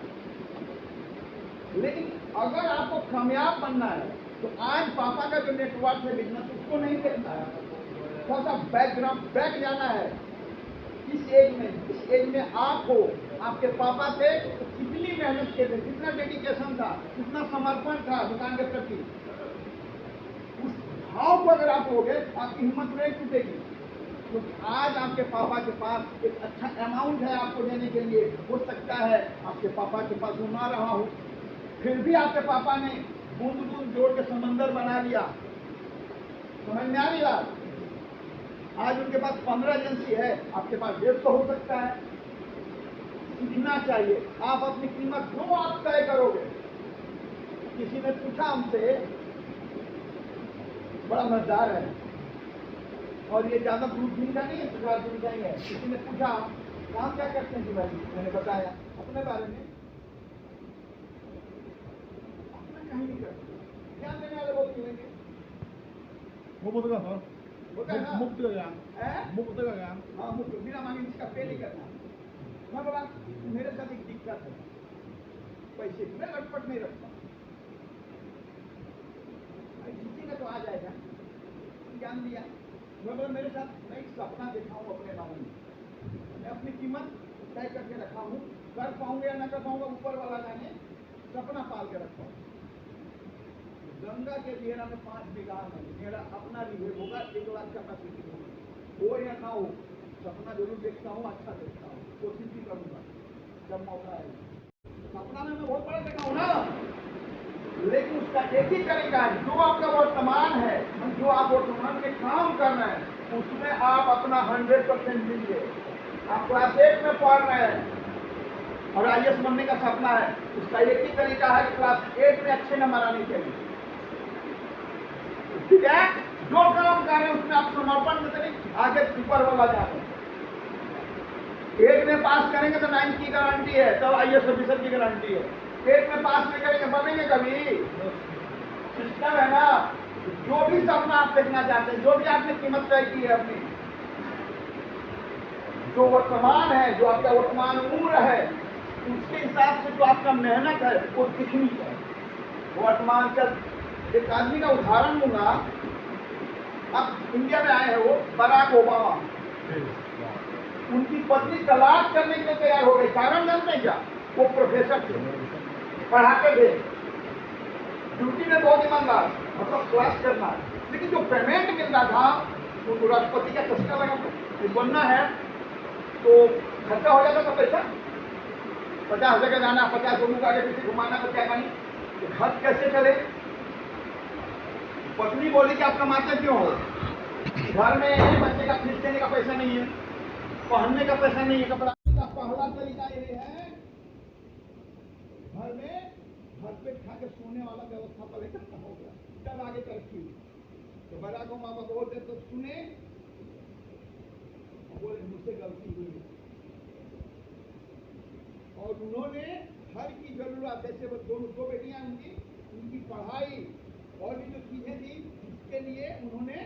लेकिन अगर आपको कामयाब बनना है तो आज पापा का जो नेटवर्क है बिजनेस, उसको नहीं देखना है, थोड़ा सा बैकग्राउंड बैक जाना है। इस एज में आप हो, आपके पापा थे तो कितनी मेहनत किए थे, कितना डेडिकेशन था, कितना समर्पण था दुकान के प्रति, उस भाव को अगर आप होगे आपकी हिम्मत नहीं टूटेगी। क्योंकि आज आपके पापा के पास एक अच्छा अमाउंट है आपको देने के लिए, हो सकता है आपके पापा के पास वो ना रहा हो, फिर भी आपके पापा ने बूंद बूंद जोड़ के समंदर बना लिया। समझ में आ रही बात? आज उनके पास 15 एजेंसी है, आपके पास 150 हो सकता है। सीखना चाहिए, आप अपनी कीमत जो आप तय करोगे। किसी ने पूछा हमसे, बड़ा मजेदार है और ये ज्यादा दूर दिन का नहीं है, 50 दिन का ही है। किसी ने पूछा काम क्या करते हैं जी भाई, मैंने बताया अपने बारे में। अपना कहीं नहीं करते, ज्ञान देने वाले बहुत मिलेंगे। मुफ्त का सर, होता है ना? मुफ्त का ज्ञान, है? मुफ्त का ज्ञान। हाँ, मुझे बिना मांगे इसका पे नहीं करना। मैं बोला मेरे साथ एक दिक्कत है, पैसे की मैं लटपट नहीं रखता। किसी का तो आ जाएगा, ज्ञान दिया। मैं बोला मेरे साथ मैं एक सपना देखा हूँ अपने बारे में, मैं अपनी कीमत तय करके रखा हूँ, कर पाऊंगा या ना कर पाऊंगा ऊपर वाला जाने, सपना पाल के रखा हूँ। गंगा के घेरा में 5 बीघा में मेरा अपना रिव्यू होगा, 1 लाख कैपेसिटी होगी, हो या ना हो, सपना जरूर देखता हूँ, अच्छा देखता हूँ, कोशिश भी करूंगा जब मौका आएगा। सपना में मैं बहुत बड़ा देखा हूँ ना, लेकिन उसका एक ही तरीका है, जो आपका वर्तमान है, जो आप वर्तमान में काम कर रहे हैं, उसमें आप अपना 100% दीजिए। आप क्लास 8 में पढ़ रहे हैं और IAS बनने का सपना है, उसका एक ही तरीका है कि क्लास 8 में अच्छे नंबर आने चाहिए। ठीक है, जो काम कर रहे हैं उसमें आप समर्पण देते, आगे ऊपर वाला जा रहे हैं। 8 में पास करेंगे तो 9 की गारंटी है, तब IAS ऑफिसर की गारंटी है। 8 में पास नहीं करेंगे बनेंगे कभी? सिस्टम है ना। जो भी सपना आप देखना चाहते हैं, जो भी आपने कीमत तय की है अपनी, जो वर्तमान है, जो आपका वर्तमान उम्र है, उसके हिसाब से जो आपका मेहनत है वो दिखनी चाहिए। वर्तमान का एक आदमी का उदाहरण दूंगा। अब इंडिया में आए हैं वो बराक ओबामा, उनकी पत्नी तलाक करने के लिए तैयार हो गई। कारण जानते हैं क्या? वो प्रोफेसर थे, पढ़ाते थे, ड्यूटी में बहुत ईमानदार, मतलब क्लास करना, लेकिन जो पेमेंट मिलता था वो राष्ट्रपति का चस्का लगा था। बनना है तो खर्चा हो जाता था पैसा, 50 जगह जाना, 50 लोगों का आगे पीछे घुमाना, तो क्या नहीं, तो खर्च कैसे चले? पत्नी बोली कि आप कमाते क्यों हो? घर में बच्चे का फीस देने का पैसा नहीं है, पहनने का पैसा नहीं है, कपड़ा का पहला तरीका ये है, घर में भरपेट खा के सोने वाला व्यवस्था पहले करना होगा, तब आगे तरक्की हुई। तो बराक ओबामा बोलते तो सुने, बोले मुझसे गलती हुई, और उन्होंने हर की जरूरत, जैसे वो दोनों 2 बेटियां उनकी, उनकी पढ़ाई और भी जो चीजें थी उसके लिए उन्होंने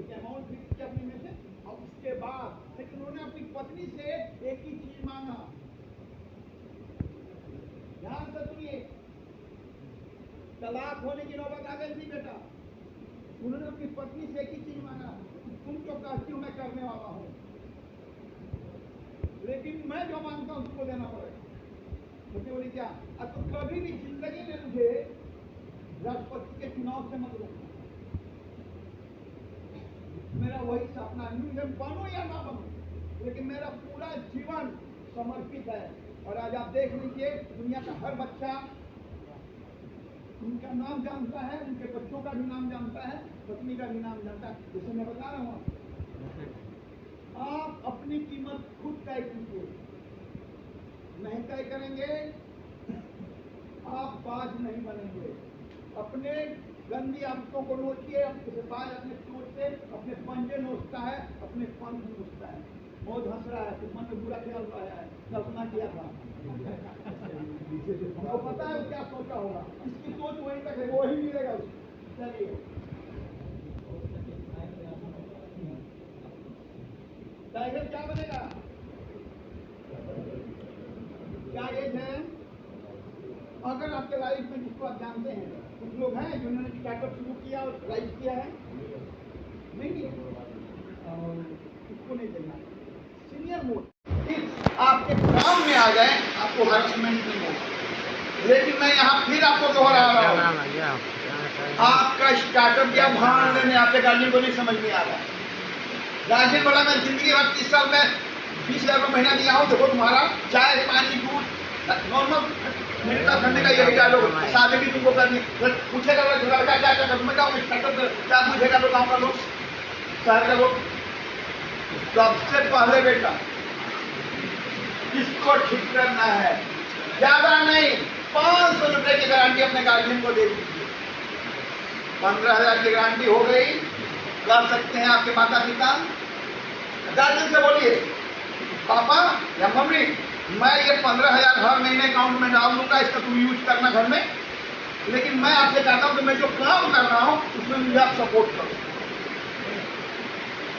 एक अमाउंट फिक्स किया अपने में से। और उसके बाद लेकिन उन्होंने अपनी पत्नी से एक ही चीज मांगा, ध्यान से सुनिए, तलाक होने की नौबत आ गई थी बेटा। उन्होंने अपनी पत्नी से एक ही चीज मांगा, तुम तो कहती हो मैं करने वाला हूं, लेकिन मैं जो मांगता हूं तुमको देना पड़ेगा। मुझे बोली क्या? अब तो कभी भी जिंदगी में मुझे राष्ट्रपति के चुनाव से मत रोकना, मेरा वही सपना है, मैं बनूं या ना बनूं, लेकिन मेरा पूरा जीवन समर्पित है। और आज आप देख लीजिए, दुनिया का हर बच्चा उनका नाम जानता है, उनके बच्चों का भी नाम जानता है, पत्नी का भी नाम जानता है। जैसे मैं बता रहा हूँ, आप अपनी कीमत खुद तय कीजिए, नहीं तय करेंगे आप बाज नहीं बनेंगे। अपने गंदी आदतों को नोचिए, अपने बाज अपने चोट से अपने पंजे नोचता है, अपने पंख नोचता है। बहुत हंस रहा है, तो मन में बुरा ख्याल आया है, कल्पना किया था, तो पता है क्या सोचा होगा, इसकी सोच वहीं तक है, वही मिलेगा उसको। चलिए, टाइगर क्या बनेगा? क्या एज है? अगर आपके लाइफ में जिसको आप जानते हैं, कुछ लोग हैं जिन्होंने स्टार्टअप शुरू किया और राइज किया है, नहीं, और उसको नहीं देना। सीनियर मोस्ट आपके काम में आ जाए, आपको हरासमेंट नहीं होगा। लेकिन मैं यहाँ फिर आपको दोहरा रहा हूँ, आपका स्टार्टअप या भाड़ लेने आपके गार्जियन को नहीं समझ में आ रहा है। गार्जियन बोला मैं जिंदगी भर 30 साल में 20,000 रुपये महीना दिया हूँ, देखो तुम्हारा चाय पानी दूध नॉर्मल मिलता करने का यही डालो, शादी भी तुमको करनी, पूछेगा लड़का क्या क्या करूँ, मैं जाऊँ स्टार्टअप क्या पूछेगा तो गाँव का लोग शहर का लोग। सबसे पहले बेटा किसको ठीक करना है, ज्यादा नहीं 500 रुपए की गारंटी अपने गार्जियन को दे दीजिए। 15,000 की गारंटी हो गई, कर सकते हैं आपके माता पिता। गार्जियन से बोलिए पापा या मम्मी मैं ये 15,000 हर महीने अकाउंट में डाल दूंगा, इसका तुम यूज करना घर में, लेकिन मैं आपसे चाहता हूं कि मैं जो काम कर रहा हूं उसमें मुझे आप सपोर्ट करो।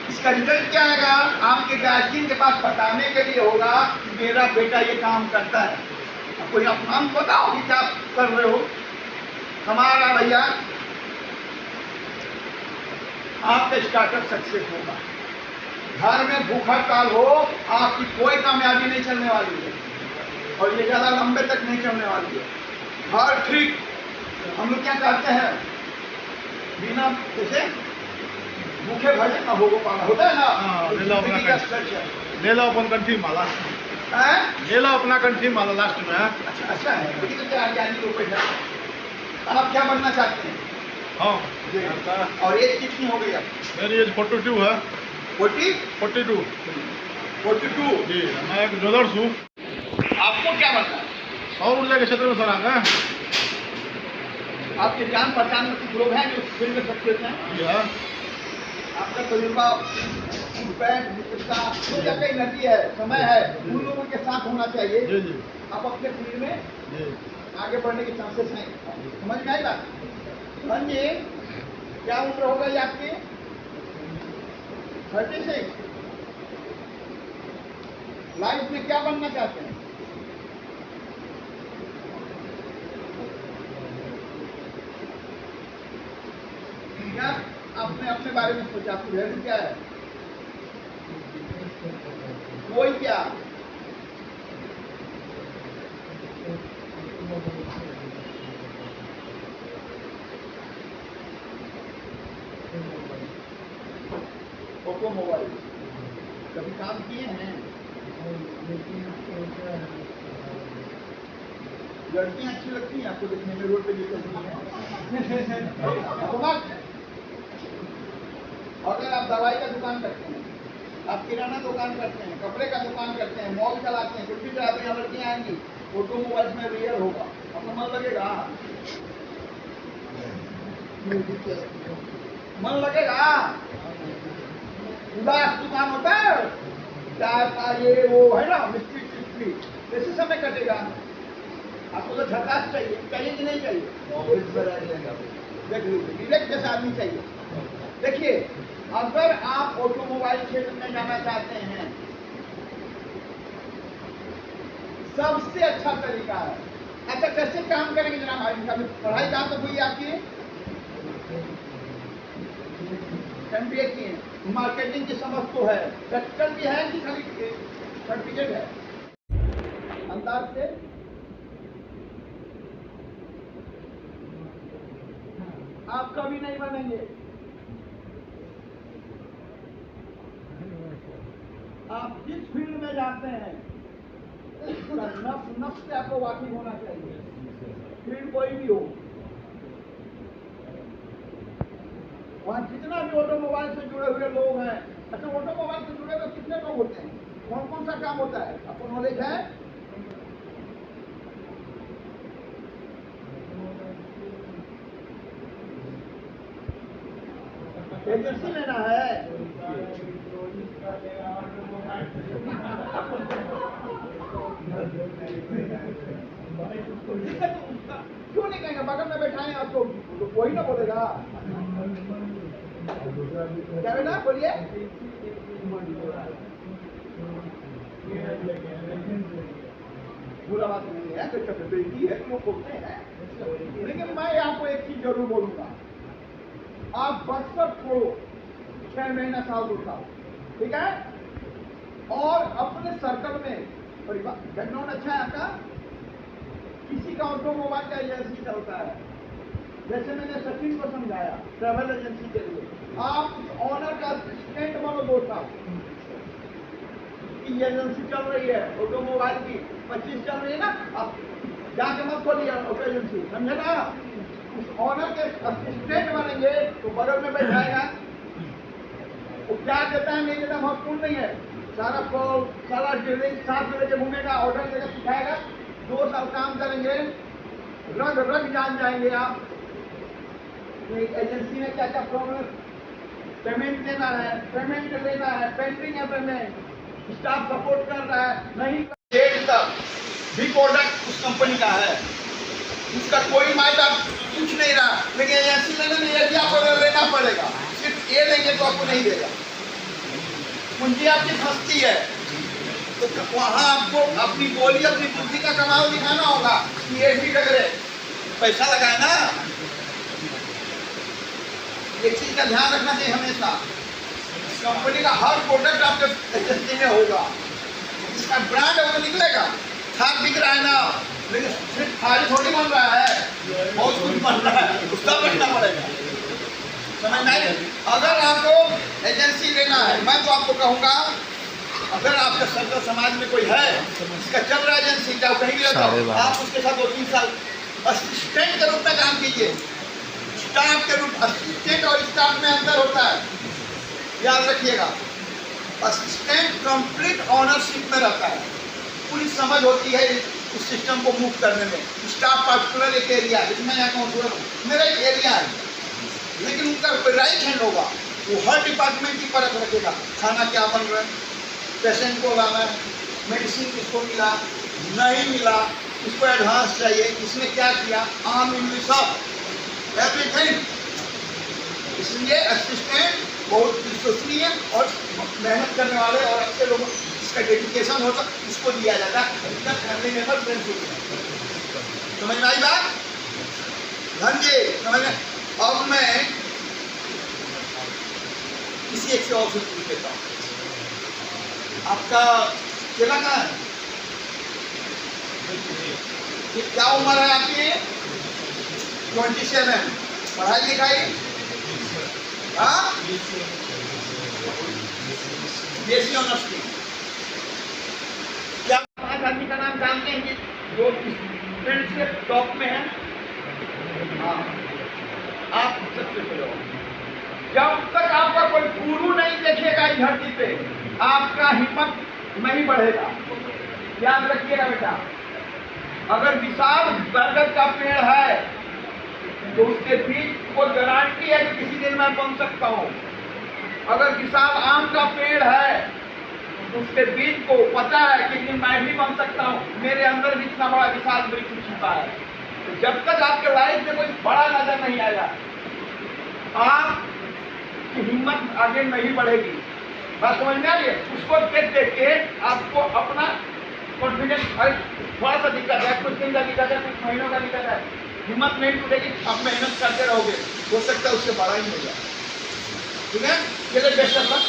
इसका रिजल्ट क्या आएगा, आपके गार्जियन के पास बताने के लिए होगा कि मेरा बेटा ये काम करता है। अब कोई आप नाम बताओ कि क्या कर रहे हो, हमारा भैया आपका स्टार्टअप सक्सेस होगा। घर में भूख हड़ताल हो, आपकी कोई कामयाबी नहीं चलने वाली है और ये ज्यादा लंबे तक नहीं चलने वाली है। हर ठीक हम लोग क्या करते हैं, बिना जैसे भूखे भजे ना भोगो पाना होता है ना, ले लो अपना ले लो अपन कंट्री माला, ले लो अपना कंट्री माला लास्ट में। अच्छा है, लेकिन क्या रुपए है। आप क्या बनना चाहते हैं? हाँ, और एज कितनी हो गई? मेरी एज 42 है। 42 जी, मैं एक ज्वेलर्स हूँ। आपको क्या बनना है? सौर ऊर्जा के क्षेत्र में सर आगे आपके जान पहचान में कुछ लोग हैं जो फील्ड में सक्सेस हैं? जी हाँ। आपका तजुर्बा मित्रता एनर्जी है, समय है, उन लोगों के साथ होना चाहिए। जी जी। आप अपने फील्ड में जी आगे बढ़ने के चांसेस हैं। समझ में आई बात? जी, क्या उम्र हो गई आपकी? 36। लाइफ में क्या बनना चाहते हैं? क्या आपने अपने बारे में सोचा? आपकी वैल्यू क्या है? कोई क्या? ऑटोमोबाइल कभी काम किए हैं? लड़कियां अच्छी लगती हैं आपको देखने में, रोड पे जो चलती हैं? अगर आप दवाई का दुकान करते हैं, आप किराना दुकान करते हैं, कपड़े का दुकान करते हैं, मॉल चलाते हैं, कुछ भी चलाते हैं, लड़कियां आएंगी, ऑटोमोबाइल में रियल होगा, आपको मन लगेगा? मन लगेगा? उदास दुकान होता है, चाय का ये वो है ना, मिस्त्री कैसे समय कटेगा? आपको तो झकास चाहिए कि नहीं चाहिए? देख लीजिए, विवेक जैसा आदमी चाहिए। देखिए, अगर आप ऑटोमोबाइल क्षेत्र में जाना चाहते हैं, सबसे अच्छा तरीका है। अच्छा, कैसे काम करेंगे जनाब? पढ़ाई कहाँ तक हुई आपकी? MBA की है, मार्केटिंग की समझ तो है, प्रैक्टिकल भी है कि खाली सर्टिफिकेट है? अंदाज से आप कभी नहीं बनेंगे। आप जिस फील्ड में जाते हैं नफ्स से आपको वाकिफ होना चाहिए, फील्ड कोई भी हो। वहाँ जितना भी ऑटोमोबाइल से जुड़े हुए लोग हैं, अच्छा ऑटोमोबाइल से जुड़े हुए कितने लोग होते हैं, कौन कौन सा काम होता है, आपको नॉलेज है? एजेंसी लेना है? क्यों नहीं कहेंगे? बगल में बैठाएं आपको तो कोई ना बोलेगा। क्या बेटा बोलिए? बुरा बात नहीं है, बेटी है, लोग बोलते हैं, लेकिन मैं आपको एक चीज जरूर बोलूंगा, आप बचपन छोड़ो, 6 महीना साल 2 साल, ठीक है? और अपने सर्कल में परिवार बैकग्राउंड अच्छा है आपका, किसी का ऑटोमोबाइल का एजेंसी चलता है, जैसे मैंने सचिन को समझाया ट्रैवल एजेंसी के लिए, आप ऑनर का असिस्टेंट बनो 2 साल। ये एजेंसी चल रही है ऑटोमोबाइल की, 25 चल रही है ना, आप जाके मत खोलिए ऑटो एजेंसी, समझे ना। उस ऑनर के असिस्टेंट बनेंगे तो बगल में बैठाएगा, वो क्या देता है नहीं देता महत्वपूर्ण नहीं है, सारा कॉल सारा डीलिंग साथ में लेके घूमेगा, ऑर्डर देकर सिखाएगा। 2 साल काम करेंगे, रग रग जान जाएंगे आप एजेंसी में क्या क्या प्रॉब्लम, पेमेंट लेना है, पेमेंट लेना है, पेंडिंग है पेमेंट, स्टाफ सपोर्ट कर रहा है नहीं, डेट तक भी प्रोडक्ट उस कंपनी का है, उसका कोई मायदा कुछ नहीं रहा, लेकिन एजेंसी लेने में यदि आपको लेना पड़ेगा, सिर्फ ये लेंगे तो आपको नहीं देगा, पूंजी आपकी फंसती है, तो वहाँ आपको अपनी बोली अपनी बुद्धि का कमाल दिखाना होगा कि ये भी डगरे पैसा लगाए ना। एक चीज का ध्यान रखना चाहिए हमेशा, कंपनी का हर प्रोडक्ट आपके एजेंसी में होगा, इसका ब्रांड अगर निकलेगा, खाद बिक रहा है ना, लेकिन सिर्फ खाद थोड़ी बन रहा है, बहुत कुछ बन रहा है, उसका रखना पड़ेगा, समझ में। अगर आपको एजेंसी लेना है, मैं तो आपको कहूँगा, अगर आपके सर्कल समाज में कोई है इसका चल रहा है एजेंसी का, कहीं भी रहता हो, आप उसके साथ 2-3 साल असिस्टेंट के रूप में काम कीजिए। स्टाफ के रूप, असिस्टेंट और स्टाफ में अंतर होता है, याद रखिएगा। असिस्टेंट कंप्लीट ऑनरशिप में रहता है, पूरी समझ होती है उस सिस्टम को मूव करने में। स्टाफ पर्टिकुलर एक एरिया, जिसमें यहाँ काउंसलर हूँ, मेरा एक एरिया है, लेकिन उनका राइट हैंड होगा, वो हर डिपार्टमेंट की परख रखेगा, खाना क्या बन रहा है, पेशेंट को लाना है, मेडिसिन किसको मिला नहीं मिला, उसको एडवांस चाहिए, इसमें क्या किया, आम इंग्लिश सब एवरीथिंग। इसलिए असिस्टेंट बहुत विश्वसनीय और मेहनत करने वाले और अच्छे लोगों इसका डेडिकेशन होता इसको दिया जाता है, फैमिली मेंबर फ्रेंड्स होते हैं। समझ में आई बात? धनजी समझ में। अब मैं किसी एक से और पूछ लेता हूँ, आपका केला कहाँ है? क्या उम्र है आपकी? 27। पढ़ाई लिखाई? हाँ, बीएससी ऑनर्स की। क्या 5 आदमी का नाम जानते हैं जो स्टूडेंट से टॉप में है? हाँ, आप सबसे पहले हो। जब तक आपका कोई गुरु नहीं देखेगा इस धरती पे, आपका हिम्मत नहीं बढ़ेगा, याद रखिएगा बेटा। अगर विशाल बरगद का पेड़ है तो उसके बीज को गारंटी है कि किसी दिन मैं बन सकता हूँ। अगर विशाल आम का पेड़ है तो उसके बीज को पता है कि मैं भी बन सकता हूँ, मेरे अंदर भी इतना बड़ा विशाल वृक्ष छिपा है। तो जब तक आपके लाइफ में कोई बड़ा नजर नहीं आएगा, आपकी हिम्मत आगे नहीं बढ़ेगी। बात समझ में आ रही है? उसको देख देख के आपको अपना कॉन्फिडेंस थोड़ा सा दिक्कत है, कुछ दिन का दिक्कत है, कुछ महीनों का दिक्कत है, हिम्मत नहीं टूटेगी, आप मेहनत करते रहोगे, हो सकता है उससे बड़ा ही हो जाए। ठीक है, चलिए बेस्ट ऑफ लक।